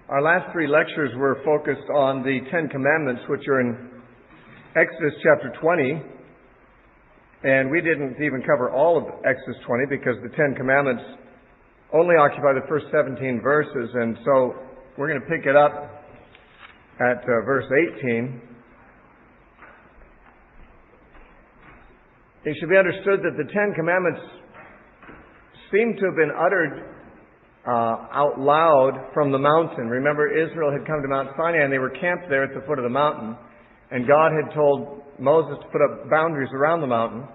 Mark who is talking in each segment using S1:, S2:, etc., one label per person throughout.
S1: Our last three lectures were focused on the Ten Commandments, which are in Exodus chapter 20. And we didn't even cover all of Exodus 20 because the Ten Commandments only occupy the first 17 verses. And so we're going to pick it up at verse 18. It should be understood that the Ten Commandments seem to have been uttered out loud from the mountain. Remember, Israel had come to Mount Sinai and they were camped there at the foot of the mountain. And God had told Moses to put up boundaries around the mountain.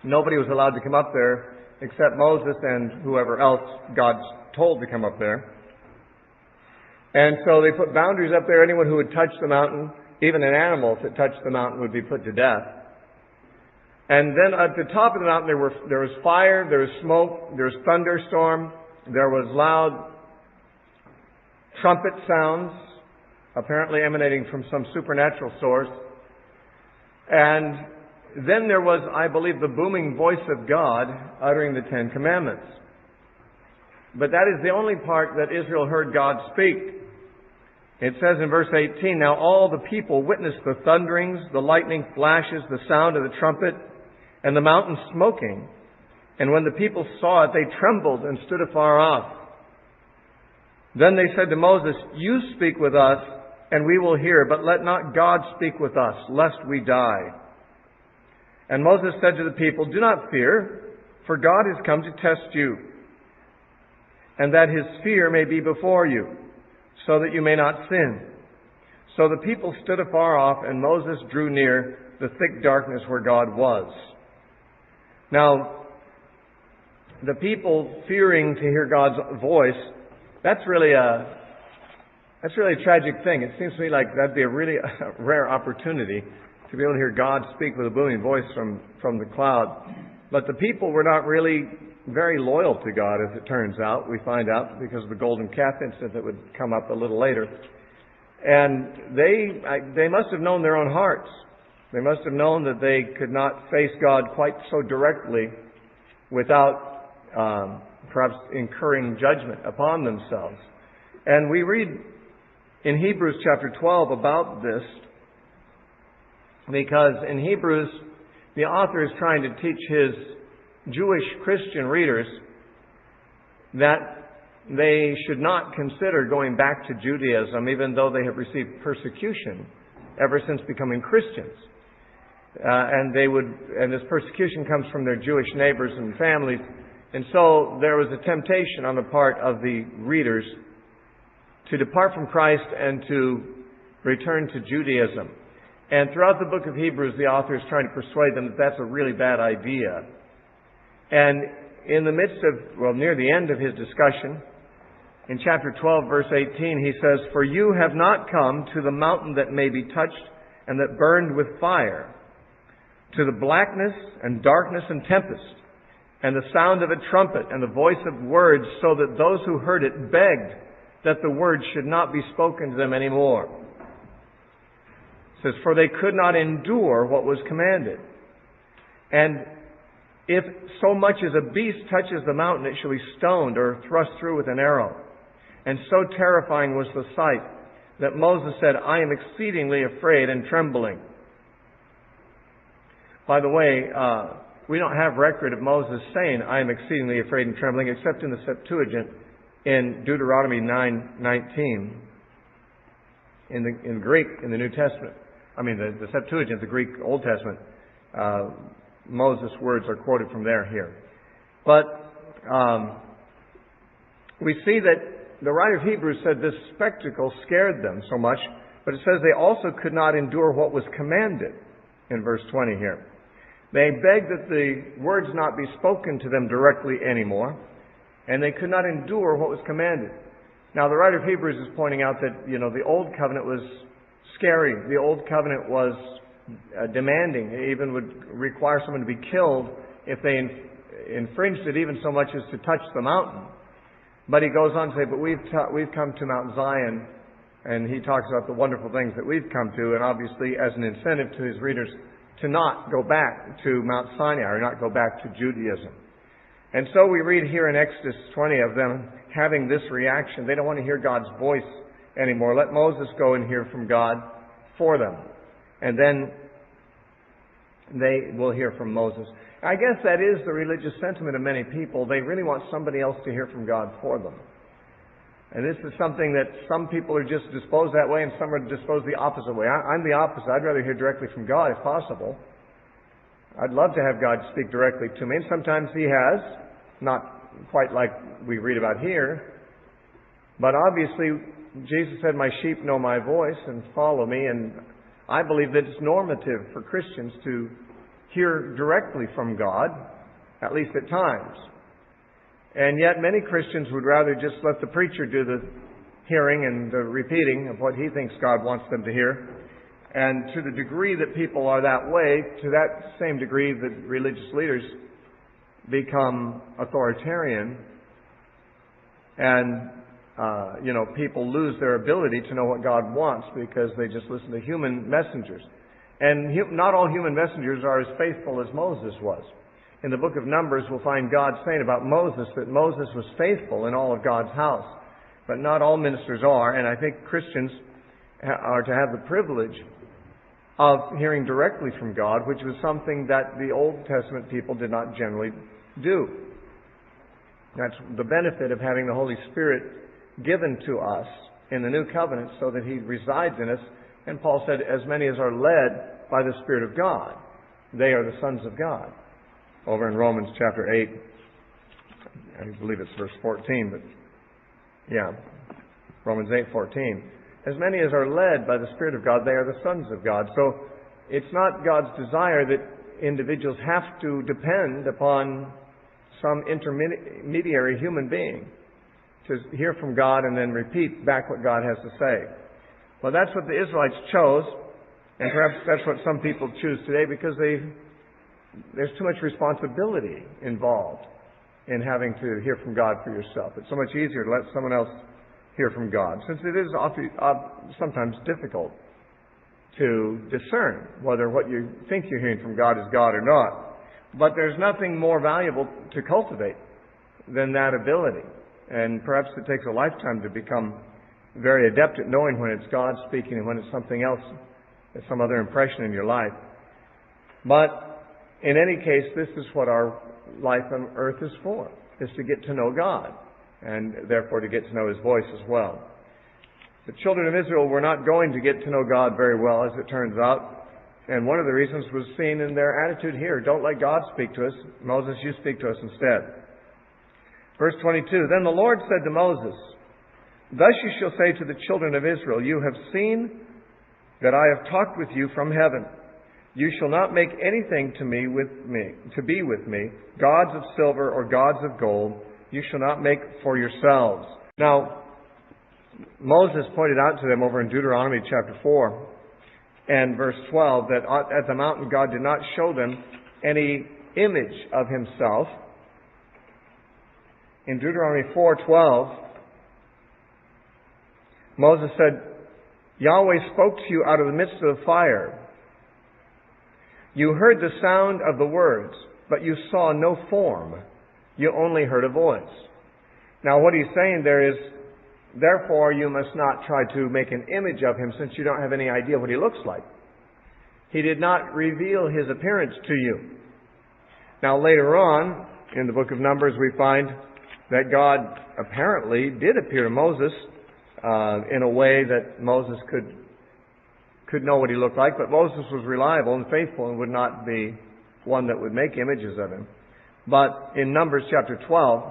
S1: Nobody was allowed to come up there except Moses and whoever else God told to come up there. And so they put boundaries up there. Anyone who would touch the mountain, even an animal that touched the mountain, would be put to death. And then at the top of the mountain there was fire, there was smoke, there was thunderstorm, there was loud trumpet sounds, apparently emanating from some supernatural source. And then there was, I believe, the booming voice of God uttering the Ten Commandments. But that is the only part that Israel heard God speak. It says in verse 18, "Now all the people witnessed the thunderings, the lightning flashes, the sound of the trumpet, and the mountain smoking. And when the people saw it, they trembled and stood afar off. Then they said to Moses, 'You speak with us, and we will hear, but let not God speak with us, lest we die.' And Moses said to the people, 'Do not fear, for God has come to test you, and that His fear may be before you, so that you may not sin.' So the people stood afar off, and Moses drew near the thick darkness where God was." Now, the people fearing to hear God's voice, that's really a tragic thing. It seems to me like that'd be a really rare opportunity to be able to hear God speak with a booming voice from the cloud. But the people were not really very loyal to God, as it turns out. We find out because of the golden calf incident that would come up a little later. And they must have known their own hearts. They must have known that they could not face God quite so directly without perhaps incurring judgment upon themselves. And we read in Hebrews chapter 12 about this, because in Hebrews, the author is trying to teach his Jewish Christian readers that they should not consider going back to Judaism, even though they have received persecution ever since becoming Christians. And this persecution comes from their Jewish neighbors and families. And so there was a temptation on the part of the readers to depart from Christ and to return to Judaism. And throughout the book of Hebrews, the author is trying to persuade them that that's a really bad idea. And in the midst of, near the end of his discussion, in chapter 12, verse 18, he says, "For you have not come to the mountain that may be touched and that burned with fire, to the blackness and darkness and tempest, and the sound of a trumpet and the voice of words, so that those who heard it begged that the words should not be spoken to them anymore." It says, "For they could not endure what was commanded. And if so much as a beast touches the mountain, it shall be stoned or thrust through with an arrow. And so terrifying was the sight that Moses said, 'I am exceedingly afraid and trembling.'" By the way, we don't have record of Moses saying, "I am exceedingly afraid and trembling," except in the Septuagint in Deuteronomy 9:19. In Greek, in the New Testament, the Septuagint, the Greek Old Testament, Moses' words are quoted from there here. But we see that the writer of Hebrews said this spectacle scared them so much, but it says they also could not endure what was commanded in verse 20 here. They begged that the words not be spoken to them directly anymore, and they could not endure what was commanded. Now, the writer of Hebrews is pointing out that, the Old Covenant was scary. The Old Covenant was demanding. It even would require someone to be killed if they infringed it, even so much as to touch the mountain. But he goes on to say, "But we've come to Mount Zion," and he talks about the wonderful things that we've come to, and obviously as an incentive to his readers to not go back to Mount Sinai or not go back to Judaism. And so we read here in Exodus 20 of them having this reaction. They don't want to hear God's voice anymore. Let Moses go and hear from God for them. And then they will hear from Moses. I guess that is the religious sentiment of many people. They really want somebody else to hear from God for them. And this is something that some people are just disposed that way and some are disposed the opposite way. I'm the opposite. I'd rather hear directly from God if possible. I'd love to have God speak directly to me. And sometimes He has. Not quite like we read about here. But obviously, Jesus said, "My sheep know my voice and follow me." And I believe that it's normative for Christians to hear directly from God, at least at times. And yet many Christians would rather just let the preacher do the hearing and the repeating of what he thinks God wants them to hear. And to the degree that people are that way, to that same degree that religious leaders become authoritarian and people lose their ability to know what God wants because they just listen to human messengers. And not all human messengers are as faithful as Moses was. In the book of Numbers, we'll find God saying about Moses that Moses was faithful in all of God's house. But not all ministers are, and I think Christians are to have the privilege of hearing directly from God, which was something that the Old Testament people did not generally do. That's the benefit of having the Holy Spirit given to us in the New Covenant so that He resides in us. And Paul said, as many as are led by the Spirit of God, they are the sons of God. Over in Romans chapter 8, I believe it's verse 14, but yeah, Romans 8:14. As many as are led by the Spirit of God, they are the sons of God. So it's not God's desire that individuals have to depend upon some intermediary human being to hear from God and then repeat back what God has to say. Well, that's what the Israelites chose, and perhaps that's what some people choose today because there's too much responsibility involved in having to hear from God for yourself. It's so much easier to let someone else hear from God, since it is sometimes difficult to discern whether what you think you're hearing from God is God or not. But there's nothing more valuable to cultivate than that ability. And perhaps it takes a lifetime to become very adept at knowing when it's God speaking and when it's something else, some other impression in your life. But in any case, this is what our life on earth is for, is to get to know God, and therefore to get to know His voice as well. The children of Israel were not going to get to know God very well, as it turns out, and one of the reasons was seen in their attitude here. Don't let God speak to us. Moses, you speak to us instead. Verse 22, Then the Lord said to Moses, Thus you shall say to the children of Israel, You have seen that I have talked with you from heaven. You shall not make anything to be with me, gods of silver or gods of gold. You shall not make for yourselves. Now, Moses pointed out to them over in Deuteronomy chapter 4 and verse 12 that at the mountain God did not show them any image of Himself. In Deuteronomy 4:12, Moses said, Yahweh spoke to you out of the midst of the fire. You heard the sound of the words, but you saw no form. You only heard a voice. Now what he's saying there is, therefore you must not try to make an image of Him since you don't have any idea what He looks like. He did not reveal His appearance to you. Now later on, in the book of Numbers, we find that God apparently did appear to Moses in a way that Moses could know what He looked like, but Moses was reliable and faithful and would not be one that would make images of Him. But in Numbers chapter 12,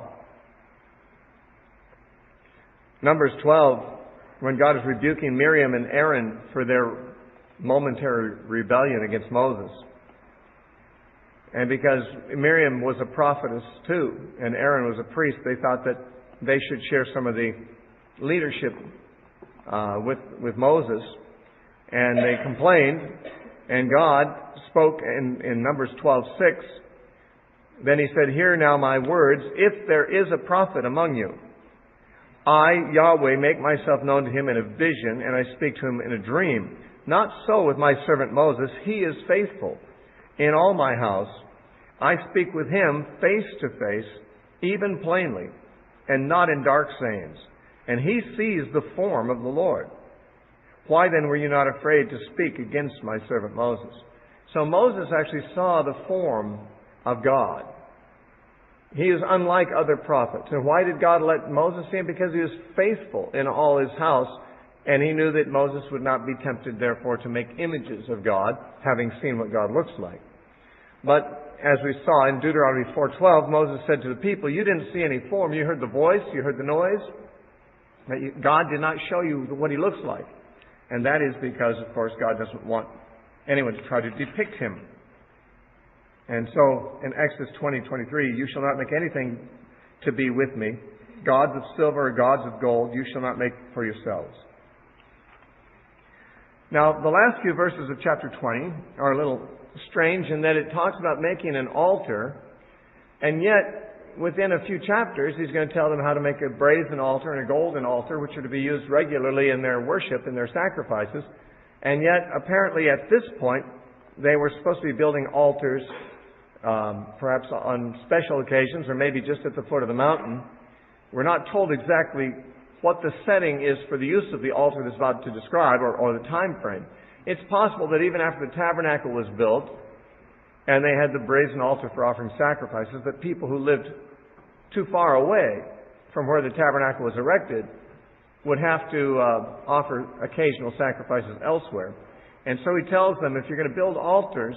S1: when God is rebuking Miriam and Aaron for their momentary rebellion against Moses, and because Miriam was a prophetess too, and Aaron was a priest, they thought that they should share some of the leadership with Moses. And they complained, and God spoke in Numbers 12:6. Then He said, Hear now my words, if there is a prophet among you, I, Yahweh, make myself known to him in a vision, and I speak to him in a dream. Not so with my servant Moses. He is faithful in all my house. I speak with him face to face, even plainly, and not in dark sayings. And he sees the form of the Lord. Why then were you not afraid to speak against my servant Moses? So Moses actually saw the form of God. He is unlike other prophets. And why did God let Moses see him? Because he was faithful in all his house, and he knew that Moses would not be tempted, therefore, to make images of God, having seen what God looks like. But as we saw in Deuteronomy 4:12, Moses said to the people, you didn't see any form. You heard the voice, you heard the noise. God did not show you what he looks like. And that is because, of course, God doesn't want anyone to try to depict him. And so, in Exodus 20:23, you shall not make anything to be with me. Gods of silver or gods of gold, you shall not make for yourselves. Now, the last few verses of chapter 20 are a little strange in that it talks about making an altar, and yet, within a few chapters, he's going to tell them how to make a brazen altar and a golden altar, which are to be used regularly in their worship, in their sacrifices. And yet, apparently at this point, they were supposed to be building altars, perhaps on special occasions, or maybe just at the foot of the mountain. We're not told exactly what the setting is for the use of the altar that's about to describe, or the time frame. It's possible that even after the tabernacle was built, and they had the brazen altar for offering sacrifices, that people who lived too far away from where the tabernacle was erected would have to offer occasional sacrifices elsewhere. And so he tells them, if you're going to build altars,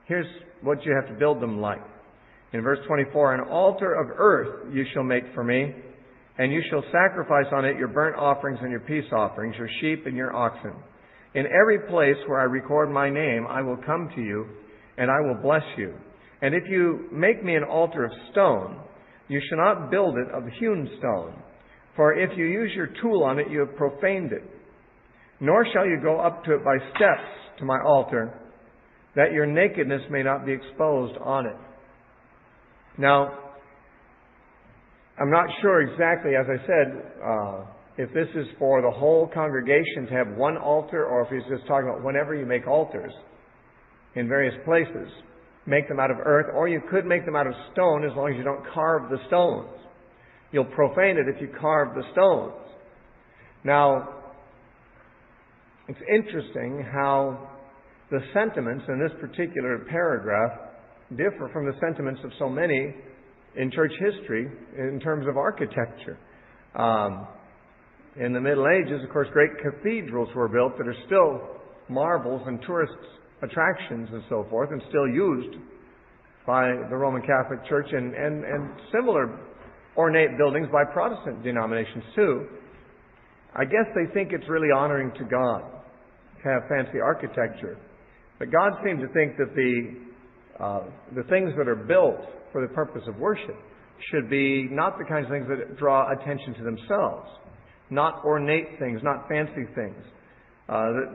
S1: here's what you have to build them like. In verse 24, an altar of earth you shall make for me, and you shall sacrifice on it your burnt offerings and your peace offerings, your sheep and your oxen. In every place where I record my name, I will come to you, and I will bless you. And if you make me an altar of stone, you shall not build it of hewn stone. For if you use your tool on it, you have profaned it. Nor shall you go up to it by steps to my altar, that your nakedness may not be exposed on it. Now, I'm not sure exactly, as I said, if this is for the whole congregation to have one altar, or if he's just talking about whenever you make altars in various places, make them out of earth, or you could make them out of stone as long as you don't carve the stones. You'll profane it if you carve the stones. Now, it's interesting how the sentiments in this particular paragraph differ from the sentiments of so many in church history in terms of architecture. In the Middle Ages, of course, great cathedrals were built that are still marvels and tourist attractions and so forth, and still used by the Roman Catholic Church, and similar ornate buildings by Protestant denominations too. I guess they think it's really honoring to God to have fancy architecture. But God seemed to think that the things that are built for the purpose of worship should be not the kinds of things that draw attention to themselves, not ornate things, not fancy things.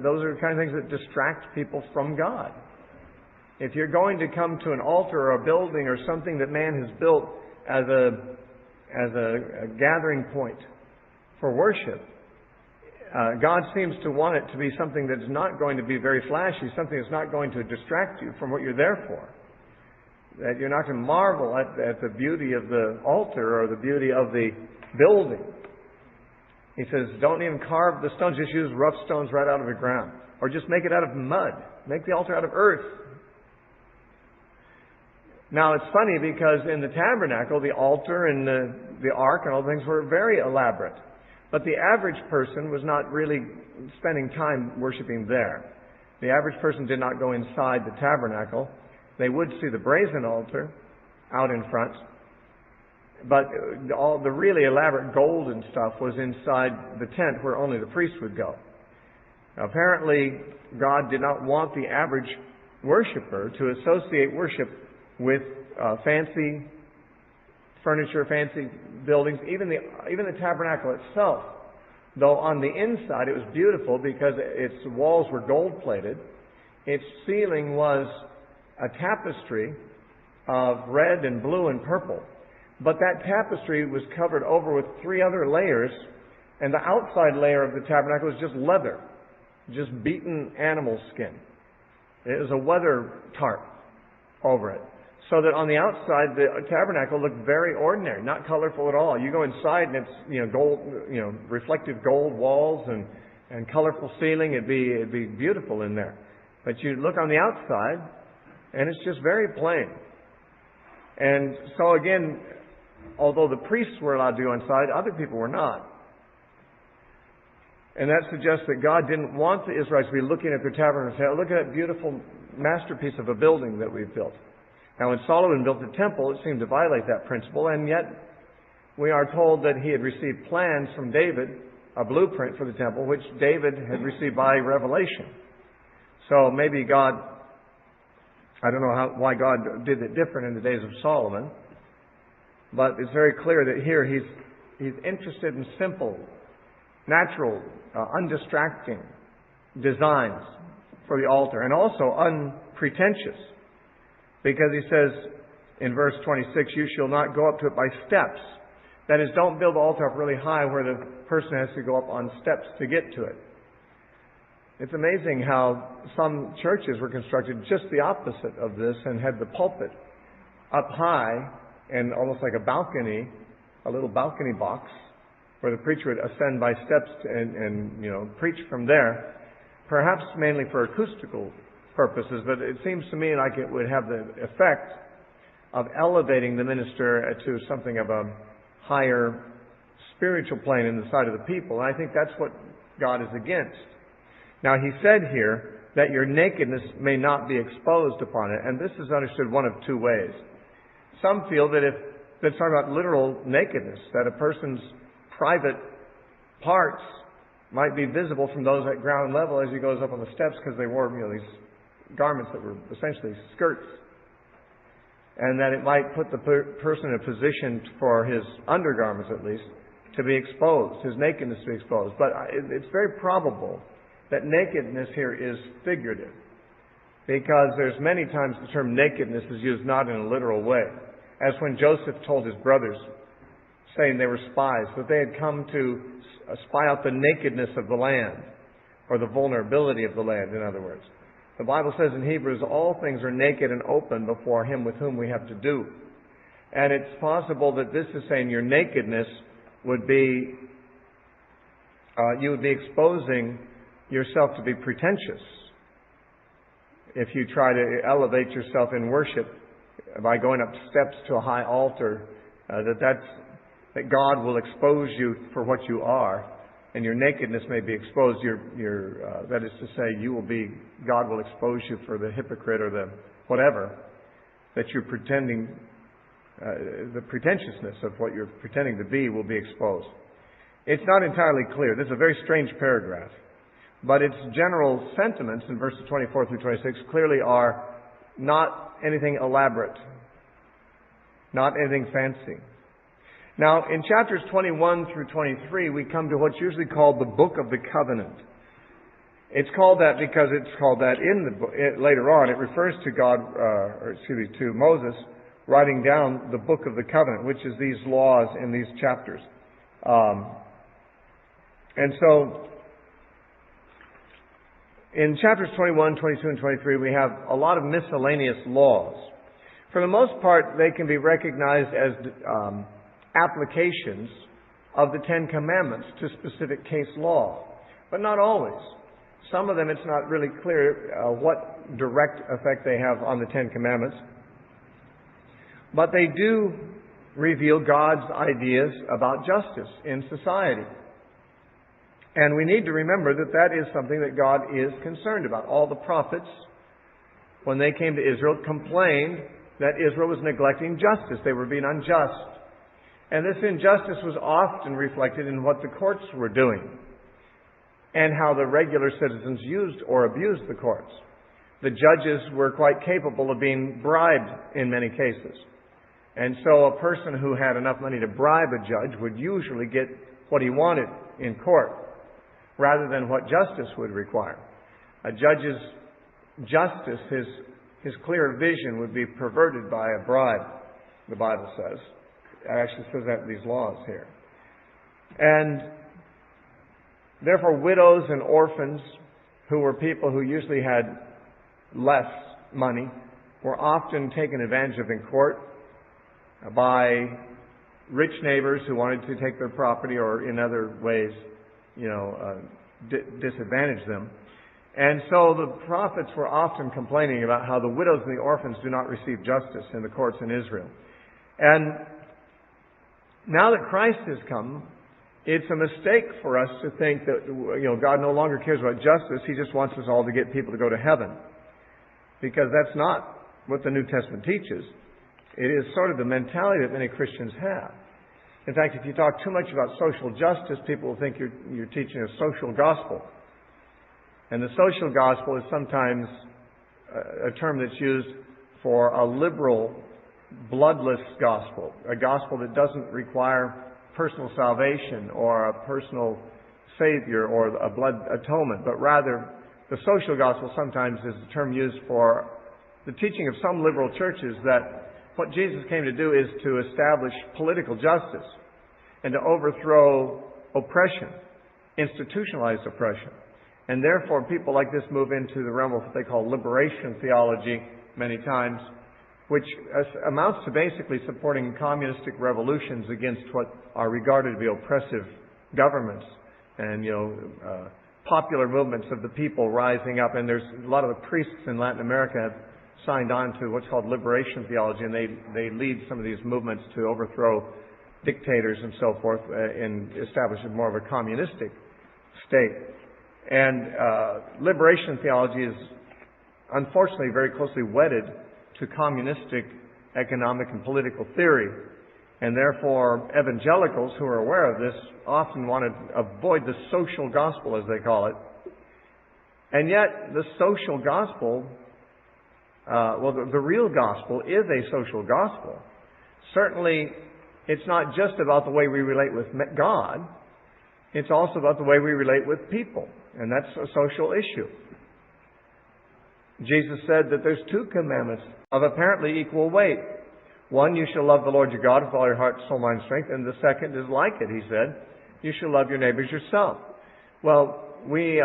S1: Those are the kind of things that distract people from God. If you're going to come to an altar or a building or something that man has built as a gathering point for worship, God seems to want it to be something that's not going to be very flashy, something that's not going to distract you from what you're there for. That you're not going to marvel at the beauty of the altar or the beauty of the building. He says, don't even carve the stones, just use rough stones right out of the ground. Or just make it out of mud. Make the altar out of earth. Now, it's funny because in the tabernacle, the altar and the ark and all things were very elaborate. But the average person was not really spending time worshiping there. The average person did not go inside the tabernacle. They would see the brazen altar out in front. But all the really elaborate golden stuff was inside the tent where only the priest would go. Now, apparently, God did not want the average worshiper to associate worship with fancy furniture, fancy buildings, even the tabernacle itself. Though on the inside it was beautiful because its walls were gold-plated, its ceiling was a tapestry of red and blue and purple. But that tapestry was covered over with 3 other layers, and the outside layer of the tabernacle was just leather, just beaten animal skin. It was a weather tarp over it. So that on the outside, the tabernacle looked very ordinary, not colorful at all. You go inside and it's, gold, reflective gold walls and colorful ceiling. It'd be beautiful in there. But you look on the outside and it's just very plain. And so again, although the priests were allowed to go inside, other people were not. And that suggests that God didn't want the Israelites to be looking at their tabernacle and say, oh, look at that beautiful masterpiece of a building that we've built. Now, when Solomon built the temple, it seemed to violate that principle, and yet we are told that he had received plans from David, a blueprint for the temple, which David had received by revelation. So maybe God, I don't know why God did it different in the days of Solomon, but it's very clear that here he's interested in simple, natural, undistracting designs for the altar, and also unpretentious. Because he says in verse 26, you shall not go up to it by steps. That is, don't build the altar up really high where the person has to go up on steps to get to it. It's amazing how some churches were constructed just the opposite of this and had the pulpit up high and almost like a balcony, a little balcony box, where the preacher would ascend by steps and preach from there, perhaps mainly for acoustical purposes, but it seems to me like it would have the effect of elevating the minister to something of a higher spiritual plane in the sight of the people. And I think that's what God is against. Now, he said here that your nakedness may not be exposed upon it, and this is understood one of two ways. Some feel that if it's talking about literal nakedness, that a person's private parts might be visible from those at ground level as he goes up on the steps because they wore these garments that were essentially skirts, and that it might put the person in a position for his undergarments, at least, to be exposed, his nakedness to be exposed. But it's very probable that nakedness here is figurative, because there's many times the term nakedness is used not in a literal way, as when Joseph told his brothers, saying they were spies, that they had come to spy out the nakedness of the land, or the vulnerability of the land, in other words. The Bible says in Hebrews, all things are naked and open before Him with whom we have to do. And it's possible that this is saying your nakedness would be, you would be exposing yourself to be pretentious if you try to elevate yourself in worship by going up steps to a high altar, that God will expose you for what you are, and your nakedness may be exposed. That is to say, God will expose you for the hypocrite or the whatever that you're pretending. The pretentiousness of what you're pretending to be will be exposed. It's not entirely clear. This is a very strange paragraph, but its general sentiments in verses 24 through 26 clearly are not anything elaborate, not anything fancy. Now, in chapters 21 through 23, we come to what's usually called the Book of the Covenant. It's called that because it's called that in the book. Later on, it refers to to Moses writing down the Book of the Covenant, which is these laws in these chapters. And so, in chapters 21, 22, and 23, we have a lot of miscellaneous laws. For the most part, they can be recognized as applications of the Ten Commandments to specific case law, but not always. Some of them, it's not really clear what direct effect they have on the Ten Commandments, but they do reveal God's ideas about justice in society. And we need to remember that that is something that God is concerned about. All the prophets, when they came to Israel, complained that Israel was neglecting justice. They were being unjust. And this injustice was often reflected in what the courts were doing and how the regular citizens used or abused the courts. The judges were quite capable of being bribed in many cases. And so a person who had enough money to bribe a judge would usually get what he wanted in court rather than what justice would require. A judge's justice, his clear vision would be perverted by a bribe, the Bible says. It actually says that in these laws here. And therefore, widows and orphans, who were people who usually had less money, were often taken advantage of in court by rich neighbors who wanted to take their property or in other ways, disadvantage them. And so the prophets were often complaining about how the widows and the orphans do not receive justice in the courts in Israel. And now that Christ has come, it's a mistake for us to think that, God no longer cares about justice. He just wants us all to get people to go to heaven. Because that's not what the New Testament teaches. It is sort of the mentality that many Christians have. In fact, if you talk too much about social justice, people will think you're teaching a social gospel. And the social gospel is sometimes a term that's used for a liberal, bloodless gospel, a gospel that doesn't require personal salvation or a personal savior or a blood atonement, but rather the social gospel sometimes is the term used for the teaching of some liberal churches that what Jesus came to do is to establish political justice and to overthrow oppression, institutionalized oppression. And therefore, people like this move into the realm of what they call liberation theology many times, which amounts to basically supporting communistic revolutions against what are regarded to be oppressive governments and, popular movements of the people rising up. And there's a lot of the priests in Latin America have signed on to what's called liberation theology, and they lead some of these movements to overthrow dictators and so forth and establish more of a communistic state. And liberation theology is unfortunately very closely wedded to communistic economic and political theory. And therefore, evangelicals who are aware of this often want to avoid the social gospel, as they call it. And yet, the social gospel, the real gospel is a social gospel. Certainly, it's not just about the way we relate with God. It's also about the way we relate with people. And that's a social issue. Jesus said that there's two commandments of apparently equal weight. One, you shall love the Lord your God with all your heart, soul, mind, strength. And the second is like it, he said. You shall love your neighbors yourself. Well, we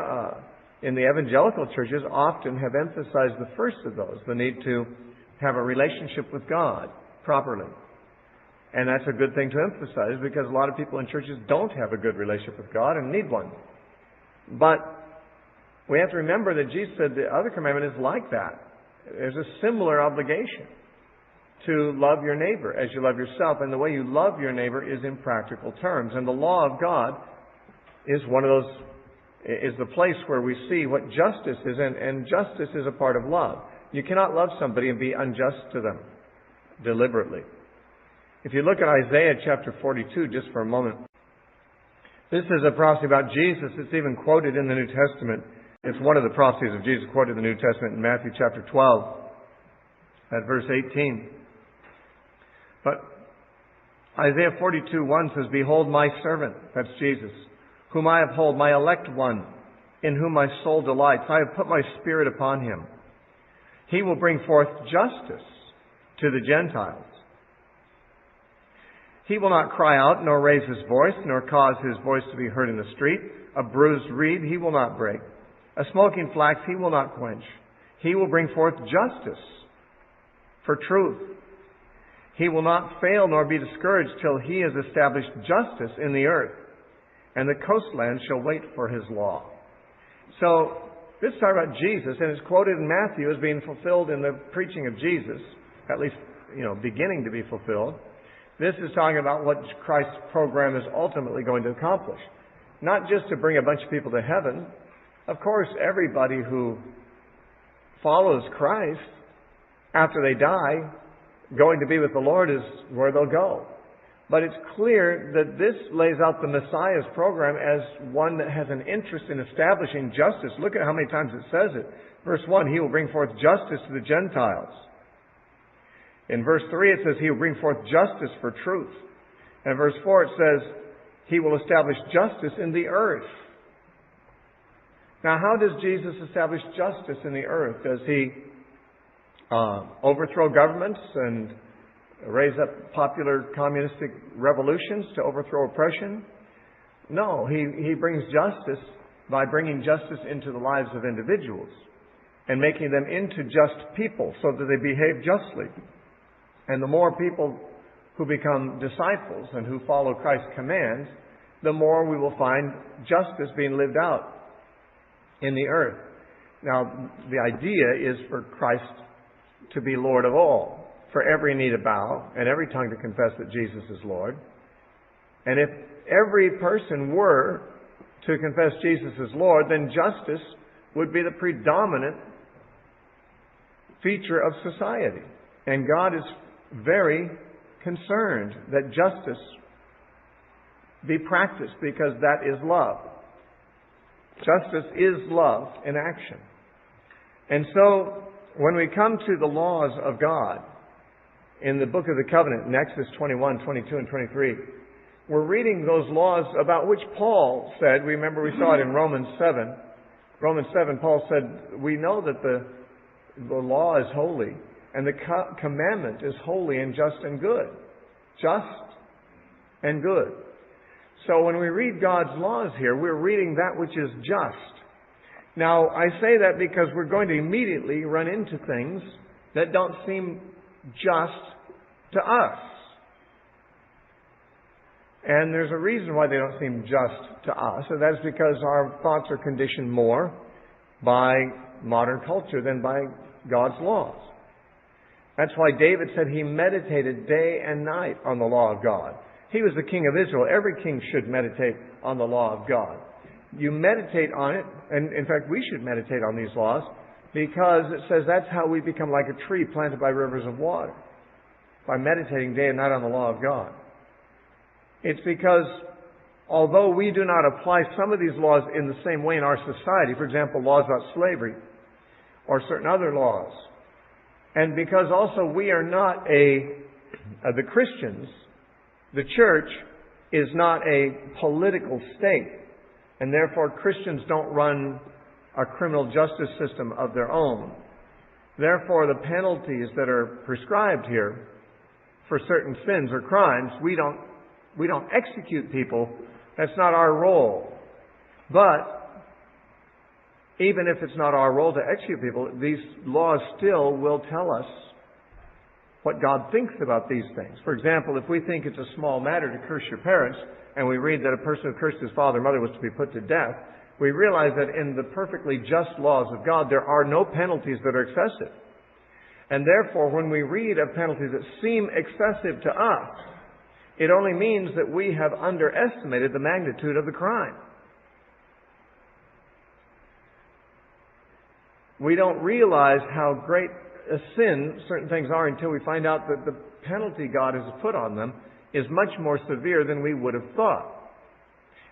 S1: in the evangelical churches often have emphasized the first of those, the need to have a relationship with God properly. And that's a good thing to emphasize because a lot of people in churches don't have a good relationship with God and need one. But we have to remember that Jesus said the other commandment is like that. There's a similar obligation to love your neighbor as you love yourself. And the way you love your neighbor is in practical terms. And the law of God is one of those, is the place where we see what justice is. And justice is a part of love. You cannot love somebody and be unjust to them deliberately. If you look at Isaiah chapter 42 just for a moment, this is a prophecy about Jesus. It's even quoted in the New Testament. It's one of the prophecies of Jesus quoted in the New Testament in Matthew chapter 12 at verse 18. But Isaiah 42:1 says, Behold my servant, that's Jesus, whom I uphold, my elect one, in whom my soul delights. I have put my spirit upon him. He will bring forth justice to the Gentiles. He will not cry out, nor raise his voice, nor cause his voice to be heard in the street. A bruised reed he will not break. A smoking flax he will not quench. He will bring forth justice for truth. He will not fail nor be discouraged till he has established justice in the earth, and the coastlands shall wait for his law. So, this is talking about Jesus, and it's quoted in Matthew as being fulfilled in the preaching of Jesus, at least, beginning to be fulfilled. This is talking about what Christ's program is ultimately going to accomplish. Not just to bring a bunch of people to heaven. Of course, everybody who follows Christ, after they die, going to be with the Lord is where they'll go. But it's clear that this lays out the Messiah's program as one that has an interest in establishing justice. Look at how many times it says it. Verse 1, He will bring forth justice to the Gentiles. In verse 3 it says, He will bring forth justice for truth. And verse 4 it says, He will establish justice in the earth. Now, how does Jesus establish justice in the earth? Does He overthrow governments and raise up popular communistic revolutions to overthrow oppression? No, He brings justice by bringing justice into the lives of individuals. and making them into just people so that they behave justly. And the more people who become disciples and who follow Christ's commands, the more we will find justice being lived out in the earth. Now, the idea is for Christ to be Lord of all, for every knee to bow and every tongue to confess that Jesus is Lord. And if every person were to confess Jesus as Lord, then justice would be the predominant feature of society. And God is very concerned that justice be practiced, because that is love. Justice is love in action. And so, when we come to the laws of God in the Book of the Covenant, in Exodus 21, 22, and 23, we're reading those laws about which Paul said, remember we saw it in Romans 7. Romans 7, Paul said, we know that the law is holy, and the commandment is holy and just and good. Just and good. So when we read God's laws here, we're reading that which is just. Now, I say that because we're going to immediately run into things that don't seem just to us. And there's a reason why they don't seem just to us, and that's because our thoughts are conditioned more by modern culture than by God's laws. That's why David said he meditated day and night on the law of God. He was the king of Israel. Every king should meditate on the law of God. You meditate on it, and in fact we should meditate on these laws, because it says that's how we become like a tree planted by rivers of water, by meditating day and night on the law of God. It's because although we do not apply some of these laws in the same way in our society, for example, laws about slavery or certain other laws, and because also we are not the Christians, the church is not a political state, and therefore Christians don't run a criminal justice system of their own. Therefore, the penalties that are prescribed here for certain sins or crimes, we don't execute people. That's not our role. But even if it's not our role to execute people, these laws still will tell us what God thinks about these things. For example, if we think it's a small matter to curse your parents, and we read that a person who cursed his father or mother was to be put to death, we realize that in the perfectly just laws of God, there are no penalties that are excessive. And therefore, when we read of penalties that seem excessive to us, it only means that we have underestimated the magnitude of the crime. We don't realize how great a sin certain things are until we find out that the penalty God has put on them is much more severe than we would have thought.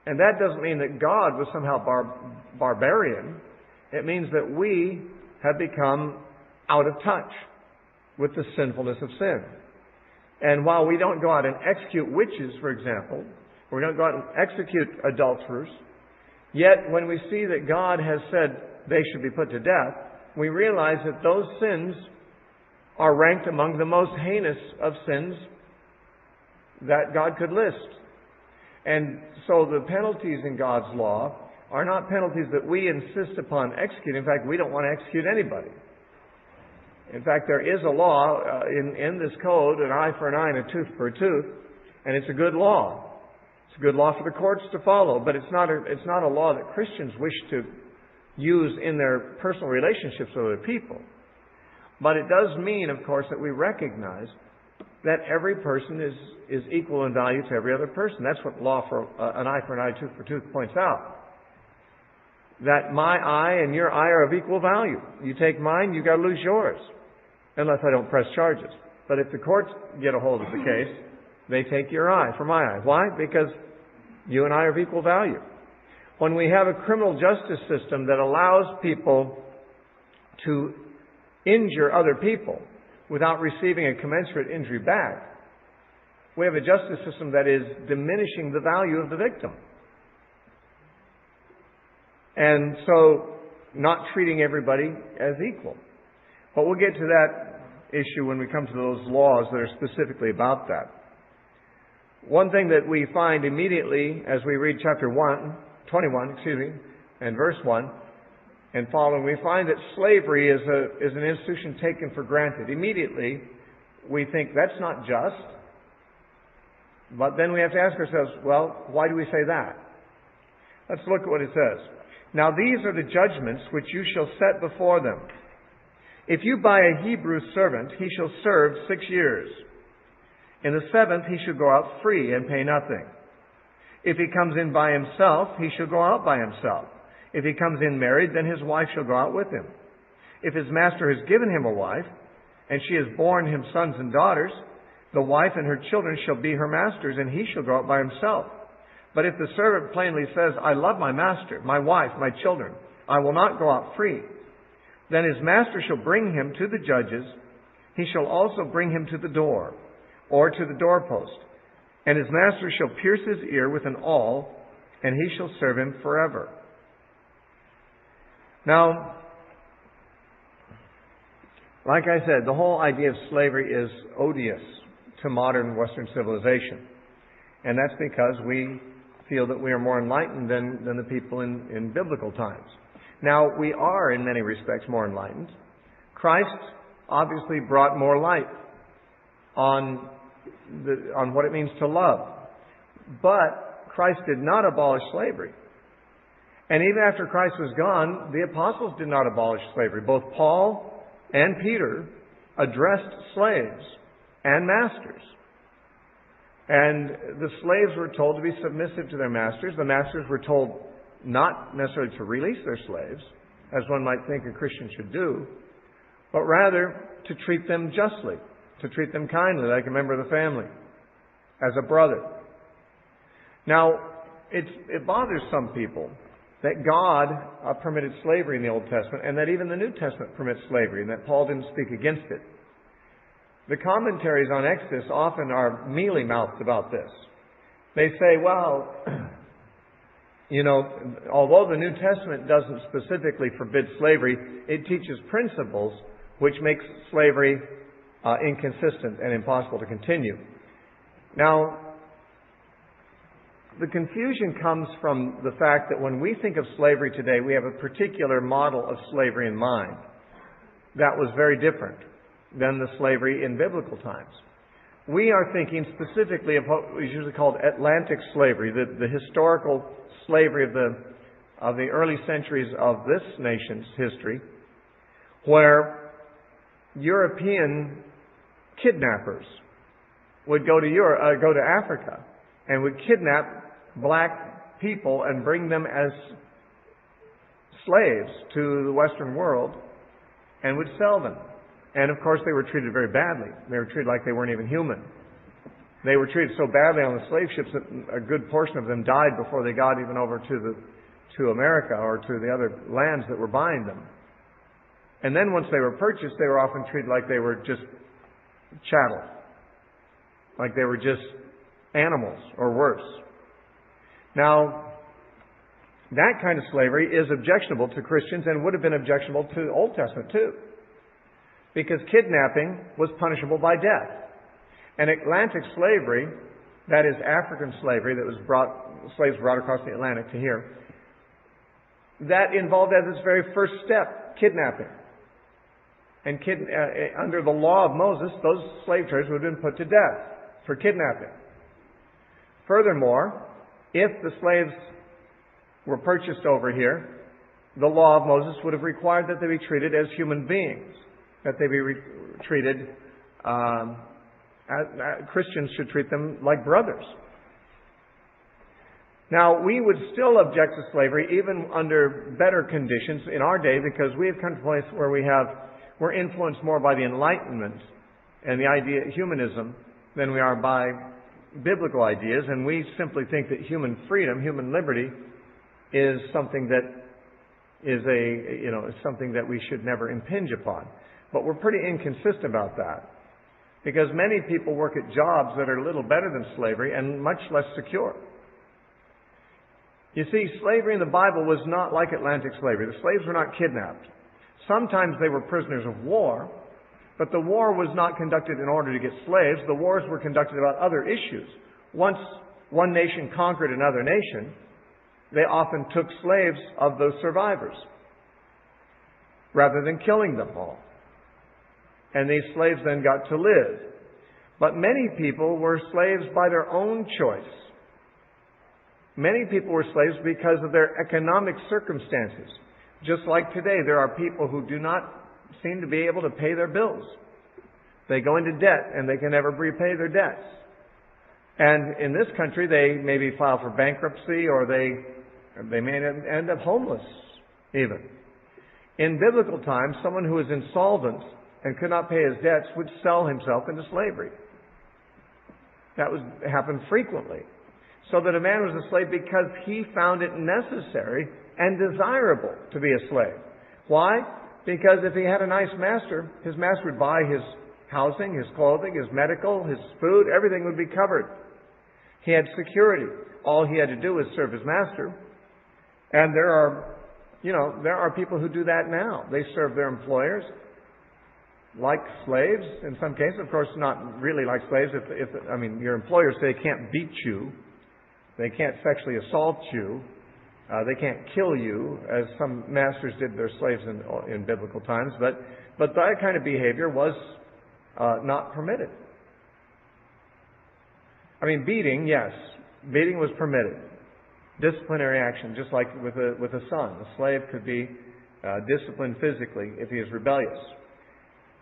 S1: And that doesn't mean that God was somehow barbarian. It means that we have become out of touch with the sinfulness of sin. And while we don't go out and execute witches, for example, we don't go out and execute adulterers, yet when we see that God has said they should be put to death, we realize that those sins are ranked among the most heinous of sins that God could list. And so the penalties in God's law are not penalties that we insist upon executing. In fact, we don't want to execute anybody. In fact, there is a law in this code, an eye for an eye and a tooth for a tooth, and it's a good law. It's a good law for the courts to follow, but it's not a law that Christians wish to use in their personal relationships with other people. But it does mean, of course, that we recognize that every person is equal in value to every other person. That's what law for an eye for an eye, tooth for tooth points out. That my eye and your eye are of equal value. You take mine, you've got to lose yours. Unless I don't press charges. But if the courts get a hold of the case, they take your eye for my eye. Why? Because you and I are of equal value. When we have a criminal justice system that allows people to injure other people without receiving a commensurate injury back, we have a justice system that is diminishing the value of the victim. And so, not treating everybody as equal. But we'll get to that issue when we come to those laws that are specifically about that. One thing that we find immediately as we read chapter 21, and verse 1, and following, we find that slavery is an institution taken for granted. Immediately, we think that's not just. But then we have to ask ourselves, well, why do we say that? Let's look at what it says. Now these are the judgments which you shall set before them. If you buy a Hebrew servant, he shall serve 6 years. In the 7th he shall go out free and pay nothing. If he comes in by himself, he shall go out by himself. If he comes in married, then his wife shall go out with him. If his master has given him a wife, and she has borne him sons and daughters, the wife and her children shall be her master's, and he shall go out by himself. But if the servant plainly says, I love my master, my wife, my children, I will not go out free, then his master shall bring him to the judges. He shall also bring him to the door, or to the doorpost. And his master shall pierce his ear with an awl, and he shall serve him forever. Now, like I said, the whole idea of slavery is odious to modern Western civilization. And that's because we feel that we are more enlightened than the people in biblical times. Now, we are, in many respects, more enlightened. Christ obviously brought more light on what it means to love. But Christ did not abolish slavery. And even after Christ was gone, the apostles did not abolish slavery. Both Paul and Peter addressed slaves and masters. And the slaves were told to be submissive to their masters. The masters were told not necessarily to release their slaves, as one might think a Christian should do, but rather to treat them justly, to treat them kindly, like a member of the family, as a brother. Now, it bothers some people that God permitted slavery in the Old Testament, and that even the New Testament permits slavery, and that Paul didn't speak against it. The commentaries on Exodus often are mealy-mouthed about this. They say, well, although the New Testament doesn't specifically forbid slavery, it teaches principles which makes slavery inconsistent and impossible to continue. Now, the confusion comes from the fact that when we think of slavery today, we have a particular model of slavery in mind that was very different than the slavery in biblical times. We are thinking specifically of what is usually called Atlantic slavery, the historical slavery of the early centuries of this nation's history, where European kidnappers would go to Africa and would kidnap black people and bring them as slaves to the Western world and would sell them. And of course they were treated very badly. They were treated like they weren't even human. They were treated so badly on the slave ships that a good portion of them died before they got even over to America or to the other lands that were buying them. And then once they were purchased, they were often treated like they were just chattel, like they were just animals or worse. Now, that kind of slavery is objectionable to Christians and would have been objectionable to the Old Testament too, because kidnapping was punishable by death. And Atlantic slavery, that is African slavery that was slaves brought across the Atlantic to here, that involved as its very first step kidnapping. And under the law of Moses, those slave traders would have been put to death for kidnapping. Furthermore, if the slaves were purchased over here, the law of Moses would have required that they be treated as human beings, that they be treated, Christians should treat them like brothers. Now, we would still object to slavery even under better conditions in our day, because we have come to a place where we're influenced more by the Enlightenment and the idea of humanism than we are by biblical ideas, and we simply think that human freedom, human liberty, is something that is something that we should never impinge upon. But we're pretty inconsistent about that, because many people work at jobs that are a little better than slavery and much less secure. You see, slavery in the Bible was not like Atlantic slavery. The slaves were not kidnapped. Sometimes they were prisoners of war, but the war was not conducted in order to get slaves. The wars were conducted about other issues. Once one nation conquered another nation, they often took slaves of those survivors. rather than killing them all. And these slaves then got to live. But many people were slaves by their own choice. Many people were slaves because of their economic circumstances. Just like today, there are people who do not seem to be able to pay their bills. They go into debt and they can never repay their debts. And in this country, they maybe file for bankruptcy, or they may end up homeless even. In biblical times, someone who was insolvent and could not pay his debts would sell himself into slavery. That happened frequently. So that a man was a slave because he found it necessary and desirable to be a slave. Why? Because if he had a nice master, his master would buy his housing, his clothing, his medical, his food, everything would be covered. He had security. All he had to do was serve his master. And there are people who do that now. They serve their employers like slaves in some cases. Of course, not really like slaves. Your employers say they can't beat you. They can't sexually assault you. They can't kill you, as some masters did their slaves in biblical times. But that kind of behavior was not permitted. Beating, yes. Beating was permitted. Disciplinary action, just like with a son. A slave could be disciplined physically if he is rebellious.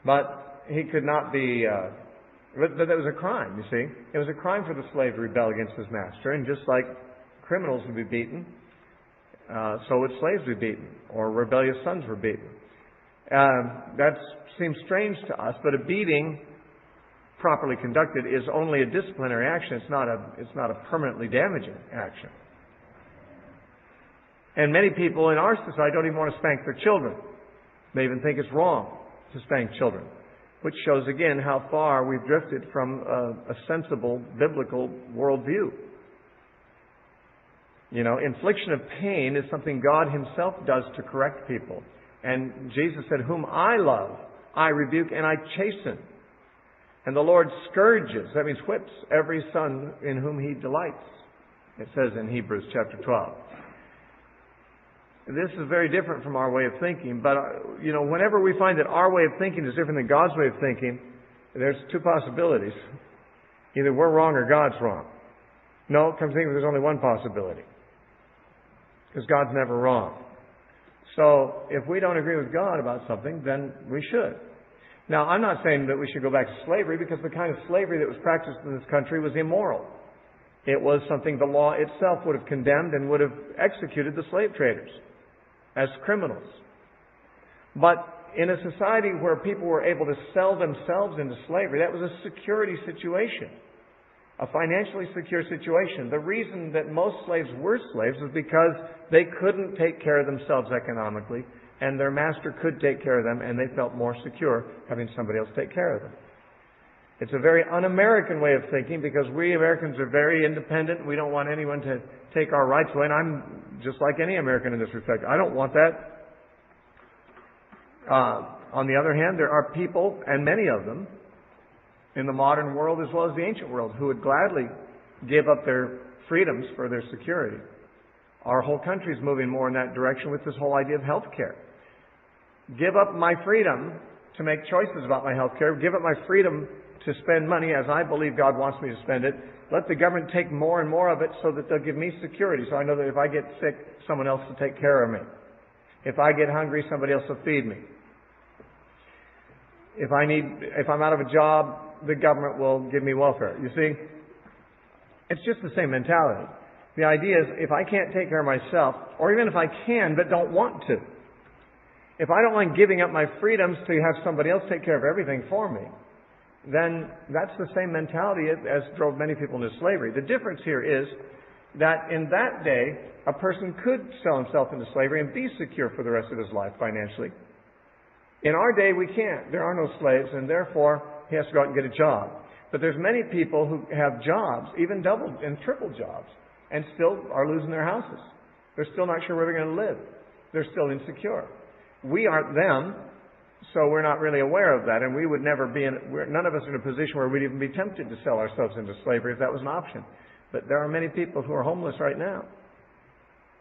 S1: But he could not be... But that was a crime, you see. It was a crime for the slave to rebel against his master. And just like criminals would be beaten, so would slaves be beaten, or rebellious sons were beaten. That seems strange to us, but a beating properly conducted is only a disciplinary action. It's not a permanently damaging action. And many people in our society don't even want to spank their children. They even think it's wrong to spank children, which shows again how far we've drifted from a sensible biblical worldview. Infliction of pain is something God Himself does to correct people. And Jesus said, "Whom I love, I rebuke and I chasten." And the Lord scourges, that means whips, every son in whom He delights. It says in Hebrews chapter 12. This is very different from our way of thinking, but, whenever we find that our way of thinking is different than God's way of thinking, there's two possibilities. Either we're wrong or God's wrong. No, come to think of it, there's only one possibility. Because God's never wrong. So, if we don't agree with God about something, then we should. Now, I'm not saying that we should go back to slavery, because the kind of slavery that was practiced in this country was immoral. It was something the law itself would have condemned and would have executed the slave traders as criminals. But in a society where people were able to sell themselves into slavery, that was a security situation, a financially secure situation. The reason that most slaves were slaves was because they couldn't take care of themselves economically, and their master could take care of them, and they felt more secure having somebody else take care of them. It's a very un-American way of thinking, because we Americans are very independent. We don't want anyone to take our rights away. And I'm just like any American in this respect. I don't want that. On the other hand, there are people, and many of them, in the modern world as well as the ancient world, who would gladly give up their freedoms for their security. Our whole country is moving more in that direction with this whole idea of health care. Give up my freedom to make choices about my health care. Give up my freedom to spend money as I believe God wants me to spend it. Let the government take more and more of it so that they'll give me security, so I know that if I get sick, someone else will take care of me. If I get hungry, somebody else will feed me. If I'm out of a job, the government will give me welfare. You see, it's just the same mentality. The idea is, if I can't take care of myself, or even if I can but don't want to, if I don't mind giving up my freedoms to have somebody else take care of everything for me, then that's the same mentality as drove many people into slavery. The difference here is that in that day, a person could sell himself into slavery and be secure for the rest of his life financially. In our day, we can't. There are no slaves, and therefore, he has to go out and get a job. But there's many people who have jobs, even double and triple jobs, and still are losing their houses. They're still not sure where they're going to live. They're still insecure. We aren't them, so we're not really aware of that, and we would never be none of us are in a position where we'd even be tempted to sell ourselves into slavery if that was an option. But there are many people who are homeless right now.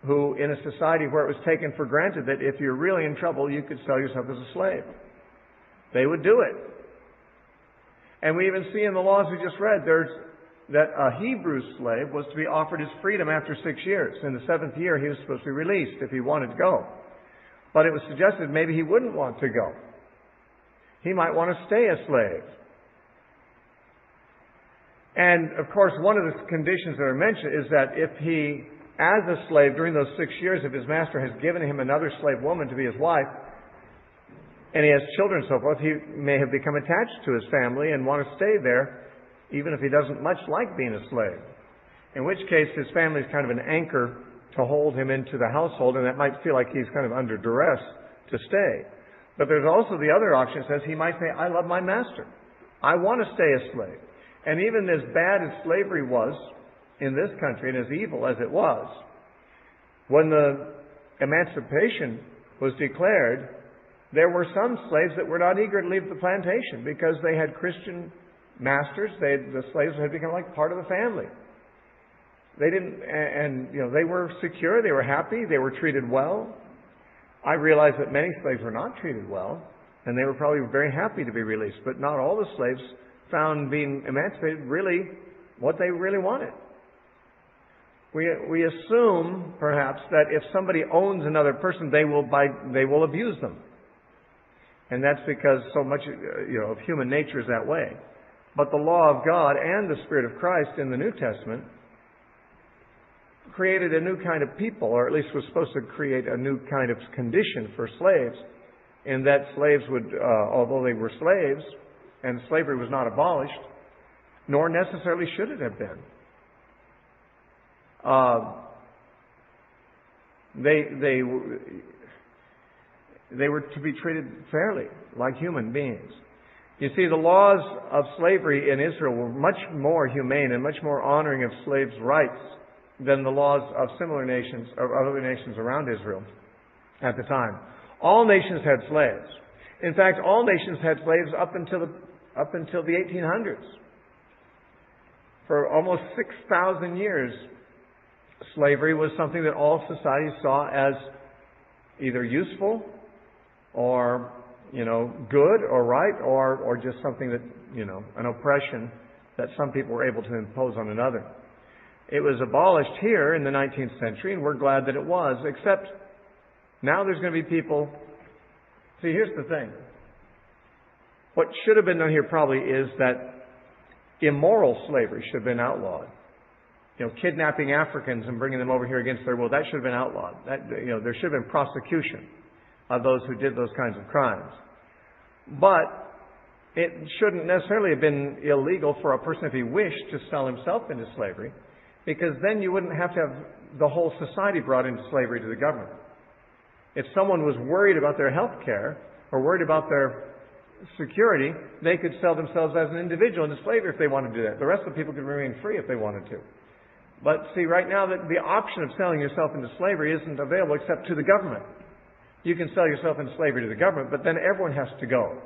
S1: who, in a society where it was taken for granted that if you're really in trouble, you could sell yourself as a slave. They would do it. And we even see in the laws we just read, that a Hebrew slave was to be offered his freedom after 6 years. In the 7th year, he was supposed to be released if he wanted to go. But it was suggested maybe he wouldn't want to go. He might want to stay a slave. And, of course, one of the conditions that are mentioned is that if he, as a slave during those 6 years, if his master has given him another slave woman to be his wife, and he has children and so forth, he may have become attached to his family and want to stay there, even if he doesn't much like being a slave. In which case, his family is kind of an anchor to hold him into the household, and that might feel like he's kind of under duress to stay. But there's also the other option that says he might say, I love my master. I want to stay a slave. And even as bad as slavery was in this country, and as evil as it was, when the emancipation was declared, there were some slaves that were not eager to leave the plantation because they had Christian masters. The slaves had become like part of the family. They didn't, and they were secure. They were happy. They were treated well. I realize that many slaves were not treated well, and they were probably very happy to be released. But not all the slaves found being emancipated really what they really wanted. We assume, perhaps, that if somebody owns another person, they will abuse them. And that's because so much of human nature is that way. But the law of God and the Spirit of Christ in the New Testament created a new kind of people, or at least was supposed to create a new kind of condition for slaves, in that slaves would, although they were slaves, and slavery was not abolished, nor necessarily should it have been. They were to be treated fairly, like human beings. You see, the laws of slavery in Israel were much more humane and much more honoring of slaves' rights than the laws of similar nations, or other nations around Israel at the time. All nations had slaves. In fact, all nations had slaves up until the 1800s. For almost 6,000 years, slavery was something that all societies saw as either useful or, good or right, or just something that, an oppression that some people were able to impose on another. It was abolished here in the 19th century, and we're glad that it was, except now there's going to be people. See, here's the thing. What should have been done here probably is that immoral slavery should have been outlawed. Kidnapping Africans and bringing them over here against their will, that should have been outlawed. There should have been prosecution of those who did those kinds of crimes. But it shouldn't necessarily have been illegal for a person, if he wished, to sell himself into slavery, because then you wouldn't have to have the whole society brought into slavery to the government. If someone was worried about their health care or worried about their security, they could sell themselves as an individual into slavery if they wanted to do that. The rest of the people could remain free if they wanted to. But see, right now, the option of selling yourself into slavery isn't available except to the government. You can sell yourself into slavery to the government, but then everyone has to go,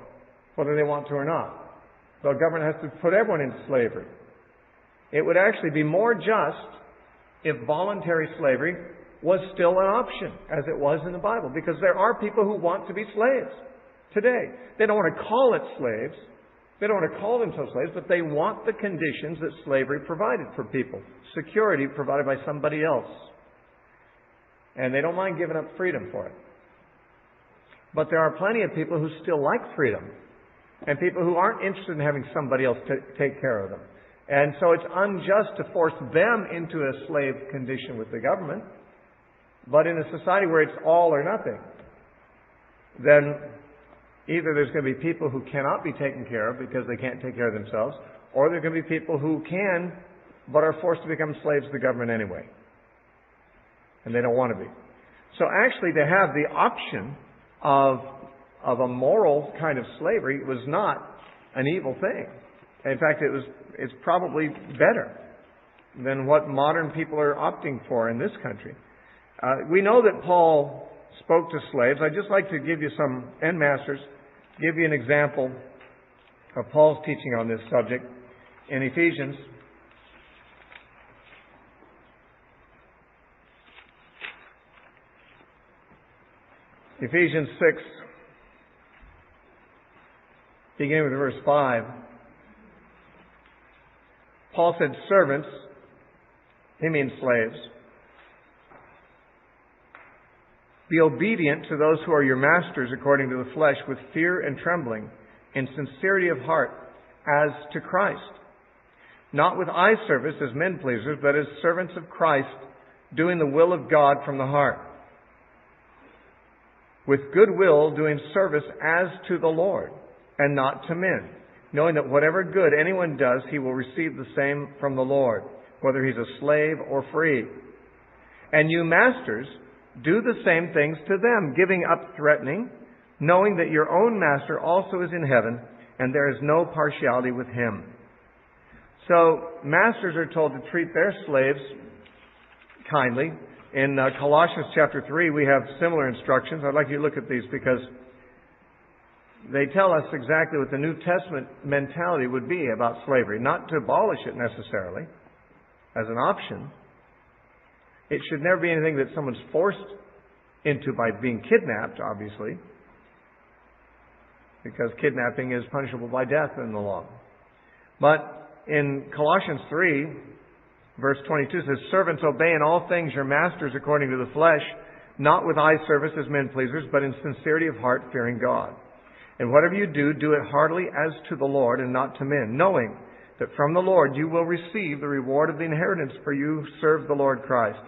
S1: whether they want to or not. The government has to put everyone into slavery. It would actually be more just if voluntary slavery was still an option, as it was in the Bible, because there are people who want to be slaves today. They don't want to call it slaves. They don't want to call themselves slaves, but they want the conditions that slavery provided for people. Security provided by somebody else. And they don't mind giving up freedom for it. But there are plenty of people who still like freedom, and people who aren't interested in having somebody else take care of them. And so it's unjust to force them into a slave condition with the government. But in a society where it's all or nothing, then either there's going to be people who cannot be taken care of because they can't take care of themselves, or there are going to be people who can, but are forced to become slaves to the government anyway. And they don't want to be. So actually to have the option of a moral kind of slavery was not an evil thing. In fact, it's probably better than what modern people are opting for in this country. We know that Paul spoke to slaves. I'd just like to give you give you an example of Paul's teaching on this subject in Ephesians. Ephesians 6, beginning with verse 5. Paul said, servants, he means slaves, be obedient to those who are your masters according to the flesh, with fear and trembling, in sincerity of heart, as to Christ. Not with eye service as men pleasers, but as servants of Christ, doing the will of God from the heart. With good will, doing service as to the Lord, and not to men, knowing that whatever good anyone does, he will receive the same from the Lord, whether he's a slave or free. And you masters, do the same things to them, giving up threatening, knowing that your own master also is in heaven, and there is no partiality with him. So, masters are told to treat their slaves kindly. In Colossians chapter 3, we have similar instructions. I'd like you to look at these because they tell us exactly what the New Testament mentality would be about slavery. Not to abolish it necessarily, as an option. It should never be anything that someone's forced into by being kidnapped, obviously, because kidnapping is punishable by death in the law. But in Colossians 3, verse 22 says, servants, obey in all things your masters according to the flesh, not with eye service as men pleasers, but in sincerity of heart, fearing God. And whatever you do, do it heartily as to the Lord and not to men, knowing that from the Lord you will receive the reward of the inheritance, for you serve the Lord Christ.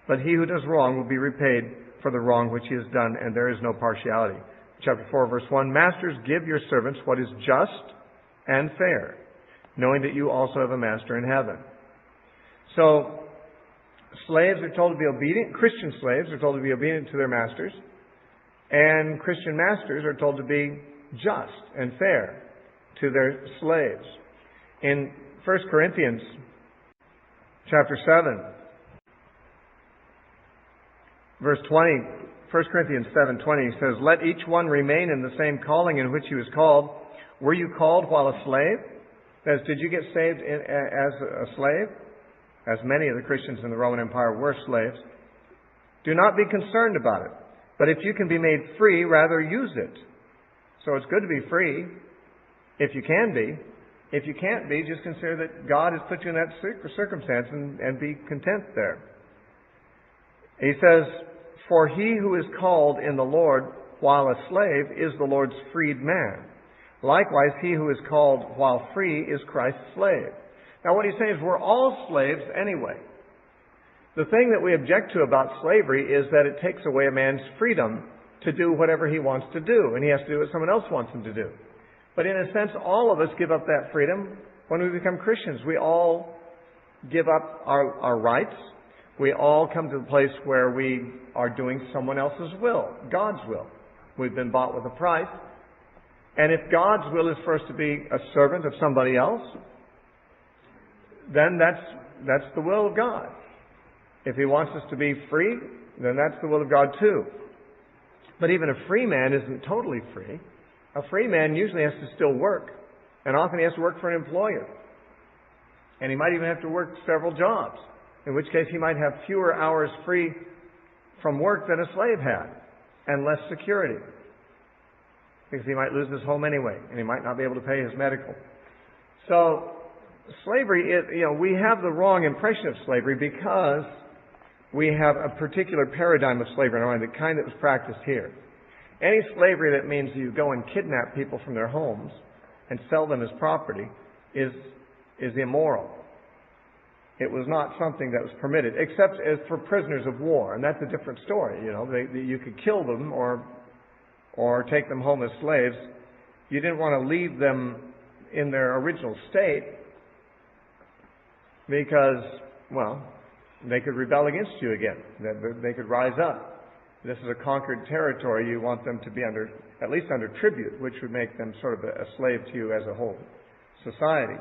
S1: But he who does wrong will be repaid for the wrong which he has done, and there is no partiality. Chapter 4, verse 1, masters, give your servants what is just and fair, knowing that you also have a master in heaven. So, slaves are told to be obedient. Christian slaves are told to be obedient to their masters. And Christian masters are told to be just and fair to their slaves. In 1 Corinthians chapter 7, verse 20, 1 Corinthians 7:20 says, let each one remain in the same calling in which he was called. Were you called while a slave? That is, did you get saved as a slave? As many of the Christians in the Roman Empire were slaves. Do not be concerned about it. But if you can be made free, rather use it. So it's good to be free, if you can be. If you can't be, just consider that God has put you in that circumstance and be content there. He says, for he who is called in the Lord while a slave is the Lord's freed man. Likewise, he who is called while free is Christ's slave. Now what he's saying is we're all slaves anyway. The thing that we object to about slavery is that it takes away a man's freedom to do whatever he wants to do, and he has to do what someone else wants him to do. But in a sense, all of us give up that freedom when we become Christians. We all give up our rights. We all come to the place where we are doing someone else's will, God's will. We've been bought with a price. And if God's will is for us to be a servant of somebody else, then that's the will of God. If he wants us to be free, then that's the will of God too. But even a free man isn't totally free. A free man usually has to still work. And often he has to work for an employer. And he might even have to work several jobs, in which case he might have fewer hours free from work than a slave had, and less security. Because he might lose his home anyway, and he might not be able to pay his medical. So, slavery, we have the wrong impression of slavery because we have a particular paradigm of slavery in our mind, the kind that was practiced here. Any slavery that means you go and kidnap people from their homes and sell them as property is immoral. It was not something that was permitted, except as for prisoners of war, and that's a different story. You could kill them or take them home as slaves. You didn't want to leave them in their original state because, they could rebel against you again. They could rise up. This is a conquered territory. You want them to be at least under tribute, which would make them sort of a slave to you as a whole society.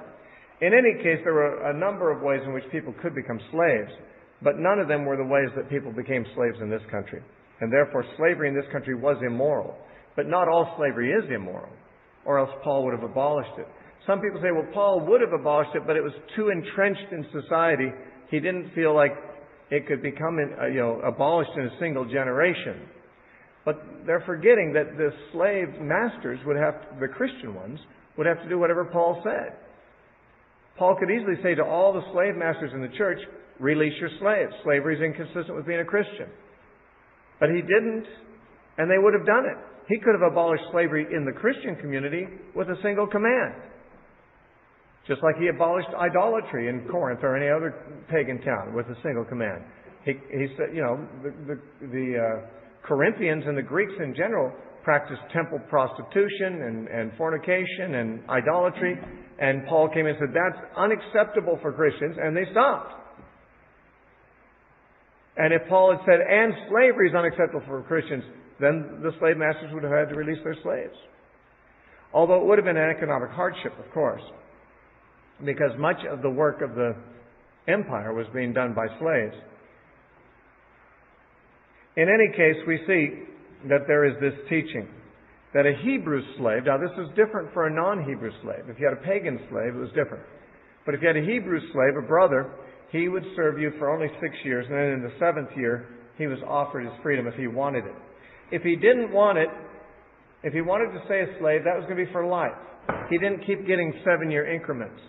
S1: In any case, there were a number of ways in which people could become slaves, but none of them were the ways that people became slaves in this country. And therefore, slavery in this country was immoral. But not all slavery is immoral, or else Paul would have abolished it. Some people say, well, Paul would have abolished it, but it was too entrenched in society. He didn't feel like it could become abolished in a single generation. But they're forgetting that the slave masters the Christian ones, would have to do whatever Paul said. Paul could easily say to all the slave masters in the church, release your slaves. Slavery is inconsistent with being a Christian. But he didn't, and they would have done it. He could have abolished slavery in the Christian community with a single command. Just like he abolished idolatry in Corinth or any other pagan town with a single command. He said, the Corinthians and the Greeks in general practiced temple prostitution and fornication and idolatry. And Paul came in and said, that's unacceptable for Christians, and they stopped. And if Paul had said, and slavery is unacceptable for Christians, then the slave masters would have had to release their slaves. Although it would have been an economic hardship, of course, because much of the work of the empire was being done by slaves. In any case, we see that there is this teaching that a Hebrew slave, now this is different for a non-Hebrew slave. If you had a pagan slave, it was different. But if you had a Hebrew slave, a brother, he would serve you for only 6 years, and then in the 7th year, he was offered his freedom if he wanted it. If he didn't want it, if he wanted to stay a slave, that was going to be for life. He didn't keep getting 7-year increments.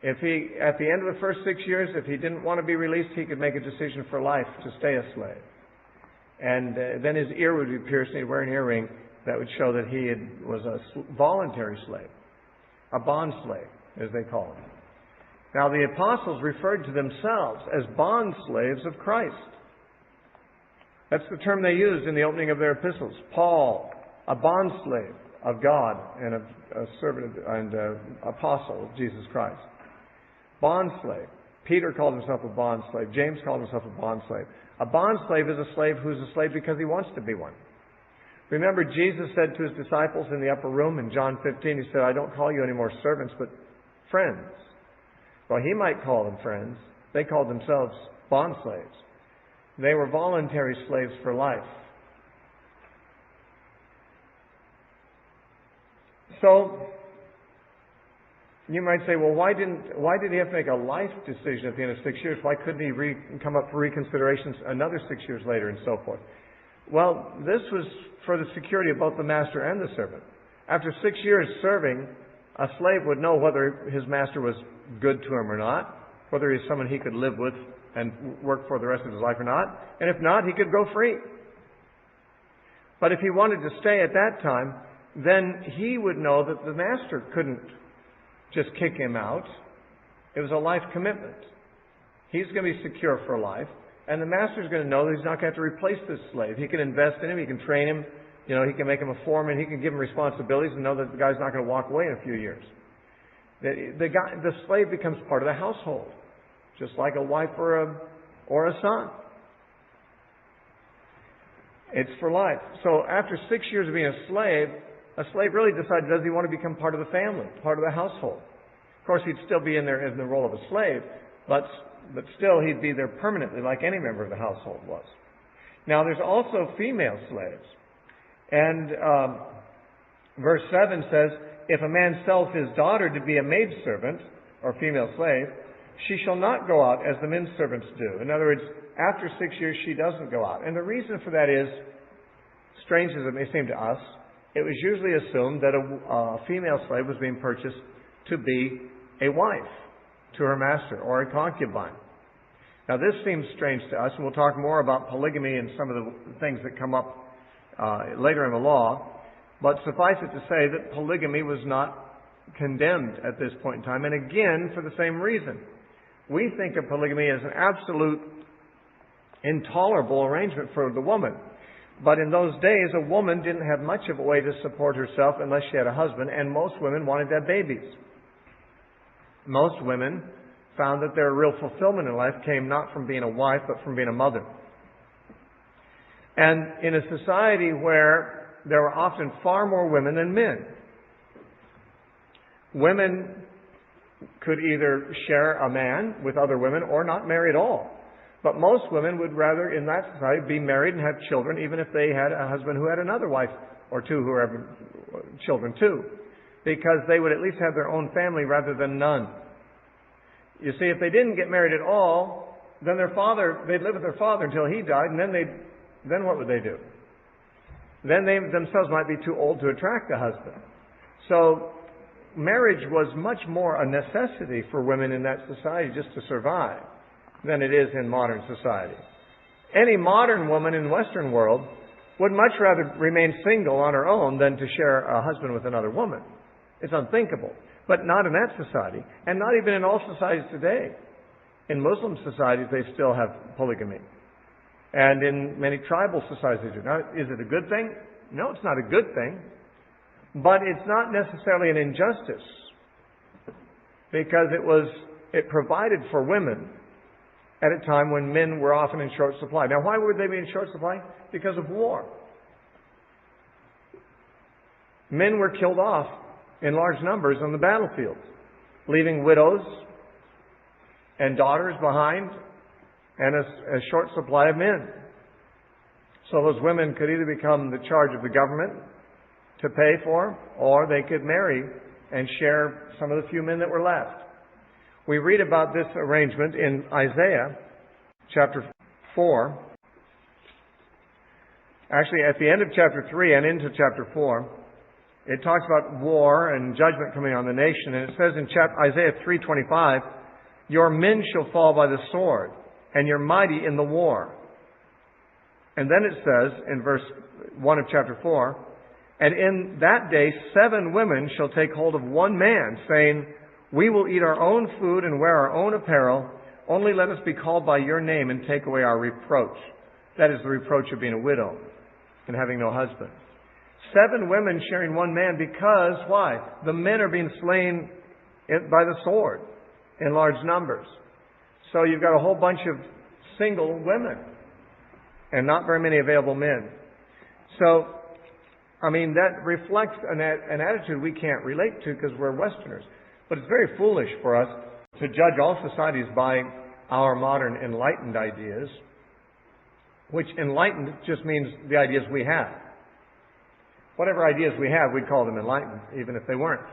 S1: If he, at the end of the first 6 years, if he didn't want to be released, he could make a decision for life to stay a slave. And then his ear would be pierced and he'd wear an earring that would show that he was a voluntary slave. A bond slave, as they call it. Now, the apostles referred to themselves as bond slaves of Christ. That's the term they used in the opening of their epistles. Paul, a bond slave of God and a servant and apostle of Jesus Christ. Bond slave. Peter called himself a bond slave. James called himself a bond slave. A bond slave is a slave who's a slave because he wants to be one. Remember, Jesus said to his disciples in the upper room in John 15, he said, I don't call you any more servants, but friends. Well, he might call them friends. They called themselves bond slaves. They were voluntary slaves for life. So, you might say, well, why did he have to make a life decision at the end of 6 years? Why couldn't he come up for reconsiderations another 6 years later and so forth? Well, this was for the security of both the master and the servant. After 6 years serving, a slave would know whether his master was good to him or not, whether he's someone he could live with and work for the rest of his life or not. And if not, he could go free. But if he wanted to stay at that time, then he would know that the master couldn't just kick him out. It was a life commitment. He's going to be secure for life. And the master's going to know that he's not going to have to replace this slave. He can invest in him. He can train him. He can make him a foreman. He can give him responsibilities and know that the guy's not going to walk away in a few years. The slave becomes part of the household, just like a wife or a son. It's for life. So after 6 years of being a slave really decided, does he want to become part of the family, part of the household? Of course, he'd still be in there in the role of a slave, but still he'd be there permanently like any member of the household was. Now, there's also female slaves. And verse 7 says, if a man sells his daughter to be a maidservant, or female slave, she shall not go out as the men servants do. In other words, after 6 years, she doesn't go out. And the reason for that is, strange as it may seem to us, it was usually assumed that a female slave was being purchased to be a wife to her master or a concubine. Now, this seems strange to us, and we'll talk more about polygamy and some of the things that come up later in the law. But suffice it to say that polygamy was not condemned at this point in time, and again, for the same reason. We think of polygamy as an absolute intolerable arrangement for the woman. But in those days, a woman didn't have much of a way to support herself unless she had a husband, and most women wanted to have babies. Most women found that their real fulfillment in life came not from being a wife, but from being a mother. And in a society where there were often far more women than men, women could either share a man with other women or not marry at all. But most women would rather, in that society, be married and have children, even if they had a husband who had another wife or two who had children too, because they would at least have their own family rather than none. You see, if they didn't get married at all, then they'd live with their father until he died, and then what would they do? then they themselves might be too old to attract a husband. So marriage was much more a necessity for women in that society just to survive than it is in modern society. Any modern woman in the Western world would much rather remain single on her own than to share a husband with another woman. It's unthinkable. But not in that society, and not even in all societies today. In Muslim societies, they still have polygamy. And in many tribal societies, they do. Now, is it a good thing? No, it's not a good thing. But it's not necessarily an injustice, because it provided for women at a time when men were often in short supply. Now, why would they be in short supply? Because of war. Men were killed off in large numbers on the battlefield, leaving widows and daughters behind and a short supply of men. So those women could either become the charge of the government to pay for, or they could marry and share some of the few men that were left. We read about this arrangement in Isaiah chapter 4. Actually, at the end of chapter 3 and into chapter 4, it talks about war and judgment coming on the nation. And it says in Isaiah 3:25, "Your men shall fall by the sword, and your mighty in the war." And then it says in verse 1 of chapter 4, "And in that day 7 women shall take hold of one man, saying, We will eat our own food and wear our own apparel. Only let us be called by your name and take away our reproach." That is the reproach of being a widow and having no husband. 7 women sharing one man, because, why? The men are being slain by the sword in large numbers. So you've got a whole bunch of single women and not very many available men. So, that reflects an attitude we can't relate to because we're Westerners. But it's very foolish for us to judge all societies by our modern enlightened ideas, which enlightened just means the ideas we have. Whatever ideas we have, we'd call them enlightened, even if they weren't.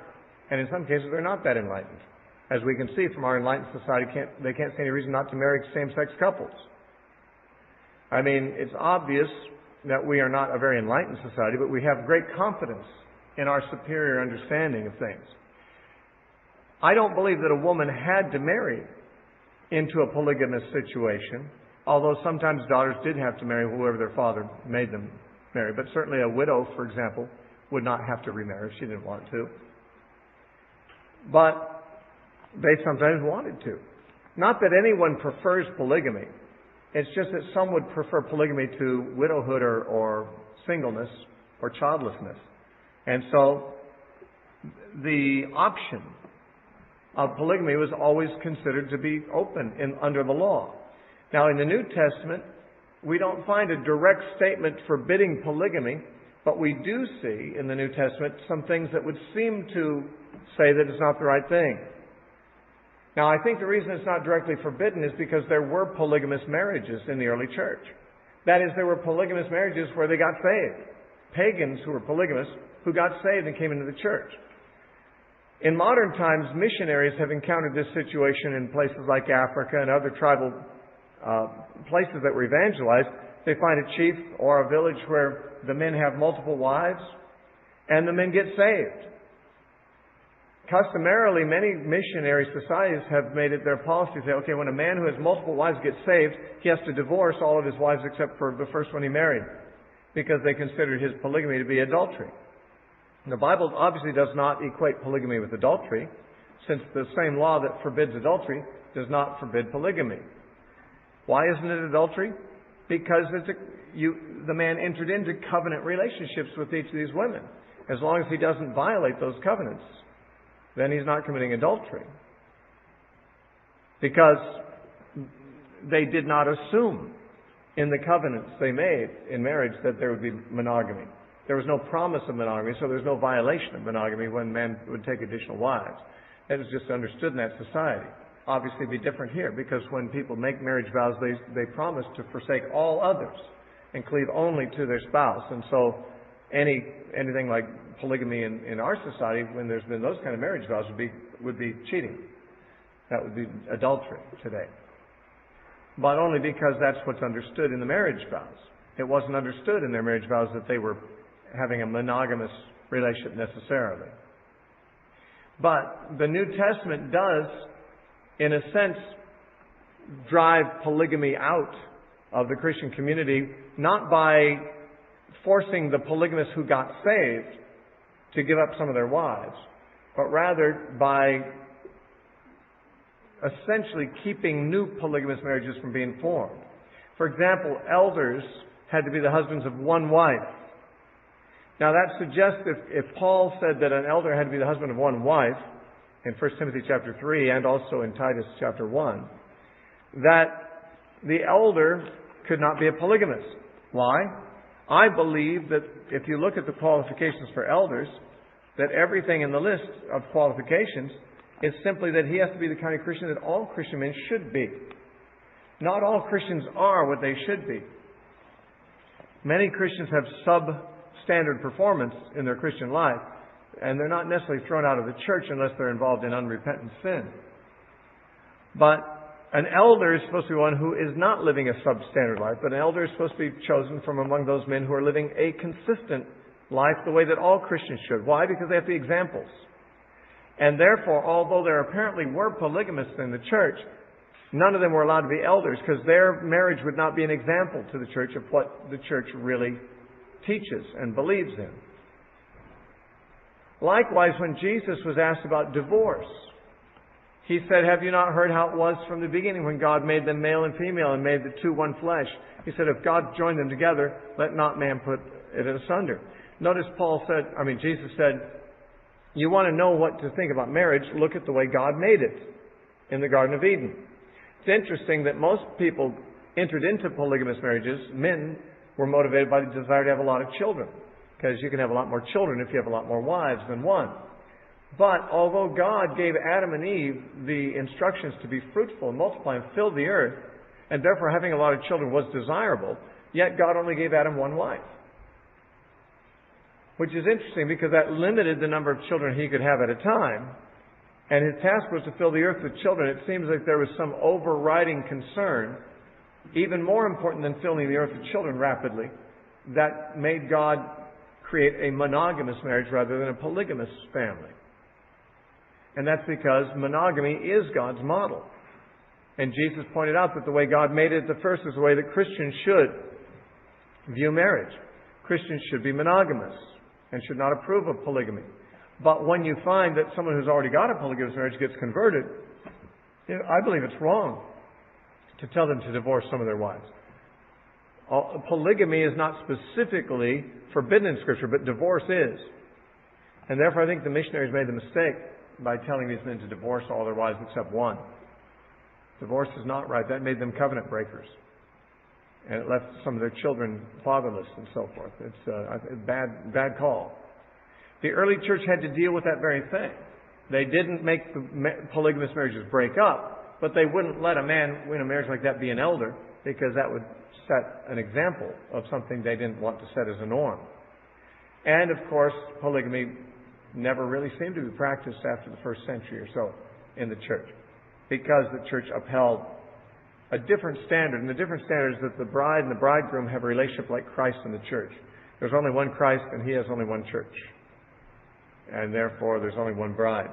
S1: And in some cases, they're not that enlightened. As we can see from our enlightened society, they can't see any reason not to marry same-sex couples. It's obvious that we are not a very enlightened society, but we have great confidence in our superior understanding of things. I don't believe that a woman had to marry into a polygamous situation, although sometimes daughters did have to marry whoever their father made them marry. But certainly a widow, for example, would not have to remarry if she didn't want to. But they sometimes wanted to. Not that anyone prefers polygamy. It's just that some would prefer polygamy to widowhood or singleness or childlessness. And so the option of polygamy was always considered to be open under the law. Now, in the New Testament, we don't find a direct statement forbidding polygamy, but we do see in the New Testament some things that would seem to say that it's not the right thing. Now, I think the reason it's not directly forbidden is because there were polygamous marriages in the early church. That is, there were polygamous marriages where they got saved. Pagans who were polygamous who got saved and came into the church. In modern times, missionaries have encountered this situation in places like Africa and other tribal places that were evangelized. They find a chief or a village where the men have multiple wives and the men get saved. Customarily, many missionary societies have made it their policy to say, okay, when a man who has multiple wives gets saved, he has to divorce all of his wives except for the first one he married, because they considered his polygamy to be adultery. The Bible obviously does not equate polygamy with adultery, since the same law that forbids adultery does not forbid polygamy. Why isn't it adultery? Because the man entered into covenant relationships with each of these women. As long as he doesn't violate those covenants, then he's not committing adultery. Because they did not assume in the covenants they made in marriage that there would be monogamy. There was no promise of monogamy, so there's no violation of monogamy when men would take additional wives. That was just understood in that society. Obviously, it'd be different here, because when people make marriage vows, they promise to forsake all others and cleave only to their spouse. And so anything like polygamy in our society, when there's been those kind of marriage vows, would be cheating. That would be adultery today. But only because that's what's understood in the marriage vows. It wasn't understood in their marriage vows that they were having a monogamous relationship necessarily. But the New Testament does, in a sense, drive polygamy out of the Christian community, not by forcing the polygamists who got saved to give up some of their wives, but rather by essentially keeping new polygamous marriages from being formed. For example, elders had to be the husbands of one wife. Now that suggests if Paul said that an elder had to be the husband of one wife, in 1 Timothy chapter 3 and also in Titus chapter 1, that the elder could not be a polygamist. Why? I believe that if you look at the qualifications for elders, that everything in the list of qualifications is simply that he has to be the kind of Christian that all Christian men should be. Not all Christians are what they should be. Many Christians have substandard performance in their Christian life, and they're not necessarily thrown out of the church unless they're involved in unrepentant sin. But an elder is supposed to be one who is not living a substandard life, but an elder is supposed to be chosen from among those men who are living a consistent life the way that all Christians should. Why? Because they have to be examples. And therefore, although there apparently were polygamists in the church, none of them were allowed to be elders because their marriage would not be an example to the church of what the church really teaches and believes in. Likewise, when Jesus was asked about divorce, He said, "Have you not heard how it was from the beginning when God made them male and female and made the two one flesh?" He said, "If God joined them together, let not man put it asunder." Notice Jesus said, you want to know what to think about marriage, look at the way God made it in the Garden of Eden. It's interesting that most people entered into polygamous marriages, men were motivated by the desire to have a lot of children, because you can have a lot more children if you have a lot more wives than one. But although God gave Adam and Eve the instructions to be fruitful and multiply and fill the earth, and therefore having a lot of children was desirable, yet God only gave Adam one wife. Which is interesting because that limited the number of children he could have at a time. And his task was to fill the earth with children. It seems like there was some overriding concern, even more important than filling the earth with children rapidly, that made God create a monogamous marriage rather than a polygamous family. And that's because monogamy is God's model. And Jesus pointed out that the way God made it at the first is the way that Christians should view marriage. Christians should be monogamous and should not approve of polygamy. But when you find that someone who's already got a polygamous marriage gets converted, I believe it's wrong to tell them to divorce some of their wives. Polygamy is not specifically forbidden in Scripture, but divorce is. And therefore I think the missionaries made the mistake by telling these men to divorce all their wives except one. Divorce is not right. That made them covenant breakers. And it left some of their children fatherless and so forth. It's a bad call. The early church had to deal with that very thing. They didn't make the polygamous marriages break up, but they wouldn't let a man in a marriage like that be an elder, because that would set an example of something they didn't want to set as a norm. And of course, polygamy never really seemed to be practiced after the first century or so in the church, because the church upheld a different standard. And the different standard is that the bride and the bridegroom have a relationship like Christ and the church. There's only one Christ and He has only one church. And therefore there's only one bride.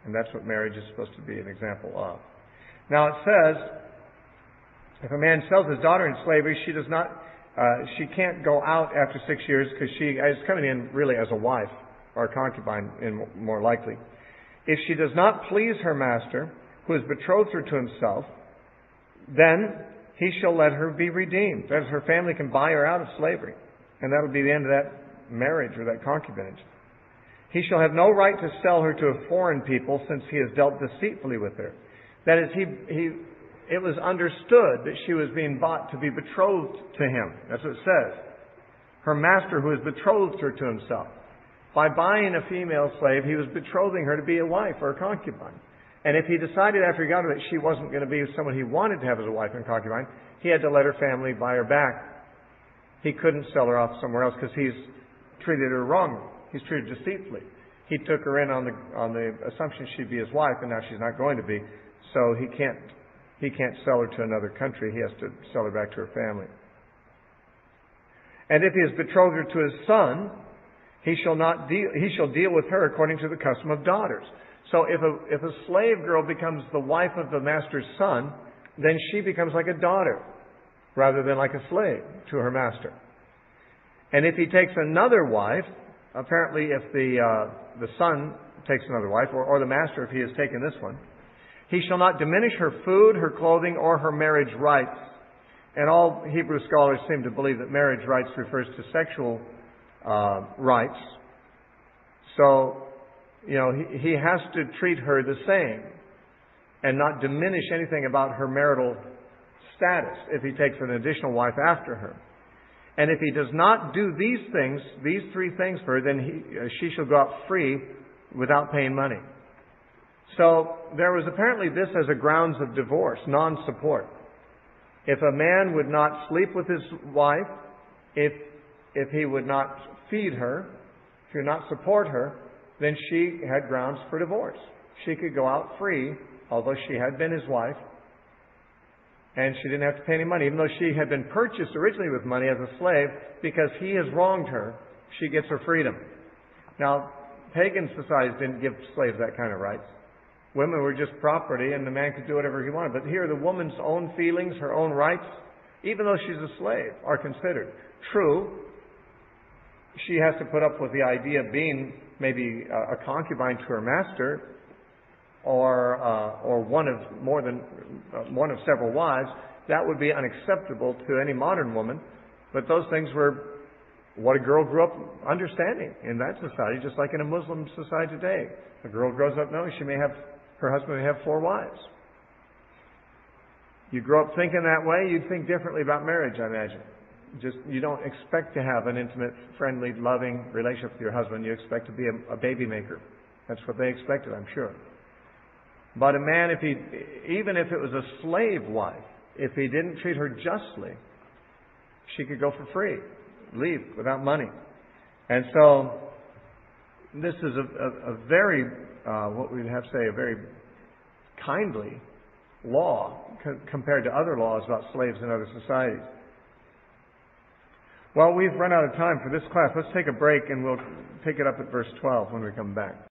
S1: And that's what marriage is supposed to be an example of. Now it says, if a man sells his daughter in slavery, she can't go out after 6 years, because she is coming in really as a wife or a concubine, more likely. If she does not please her master, who has betrothed her to himself, then he shall let her be redeemed. That is, her family can buy her out of slavery. And that will be the end of that marriage or that concubinage. He shall have no right to sell her to a foreign people, since he has dealt deceitfully with her. That is, it was understood that she was being bought to be betrothed to him. That's what it says. Her master who has betrothed her to himself. By buying a female slave, he was betrothing her to be a wife or a concubine. And if he decided after he got her that she wasn't going to be someone he wanted to have as a wife and concubine, he had to let her family buy her back. He couldn't sell her off somewhere else because he's treated her wrongly. He's treated deceitfully. He took her in on the assumption she'd be his wife, and now she's not going to be. So he can't sell her to another country. He has to sell her back to her family. And if he has betrothed her to his son, he shall deal with her according to the custom of daughters. So if a slave girl becomes the wife of the master's son, then she becomes like a daughter rather than like a slave to her master. And if he takes another wife, apparently if the son takes another wife, or the master if he has taken this one, he shall not diminish her food, her clothing, or her marriage rights. And all Hebrew scholars seem to believe that marriage rights refers to sexual rights. So, he has to treat her the same and not diminish anything about her marital status if he takes an additional wife after her. And if he does not do these things, these three things for her, then she shall go out free without paying money. So there was apparently this as a grounds of divorce, non-support. If a man would not sleep with his wife, if he would not feed her, if he would not support her, then she had grounds for divorce. She could go out free, although she had been his wife, and she didn't have to pay any money, even though she had been purchased originally with money as a slave. Because he has wronged her, she gets her freedom. Now, pagan societies didn't give slaves that kind of rights. Women were just property, and the man could do whatever he wanted. But here, the woman's own feelings, her own rights, even though she's a slave, are considered. True, she has to put up with the idea of being maybe a concubine to her master, or one of several wives. That would be unacceptable to any modern woman. But those things were what a girl grew up understanding in that society, just like in a Muslim society today. A girl grows up knowing her husband may have 4 wives. You grow up thinking that way, you'd think differently about marriage, I imagine. You don't expect to have an intimate, friendly, loving relationship with your husband. You expect to be a baby maker. That's what they expected, I'm sure. But a man, even if it was a slave wife, if he didn't treat her justly, she could go for free, leave without money. And so, this is a very, what we'd have to say, a very kindly law compared to other laws about slaves in other societies. Well, we've run out of time for this class. Let's take a break and we'll pick it up at verse 12 when we come back.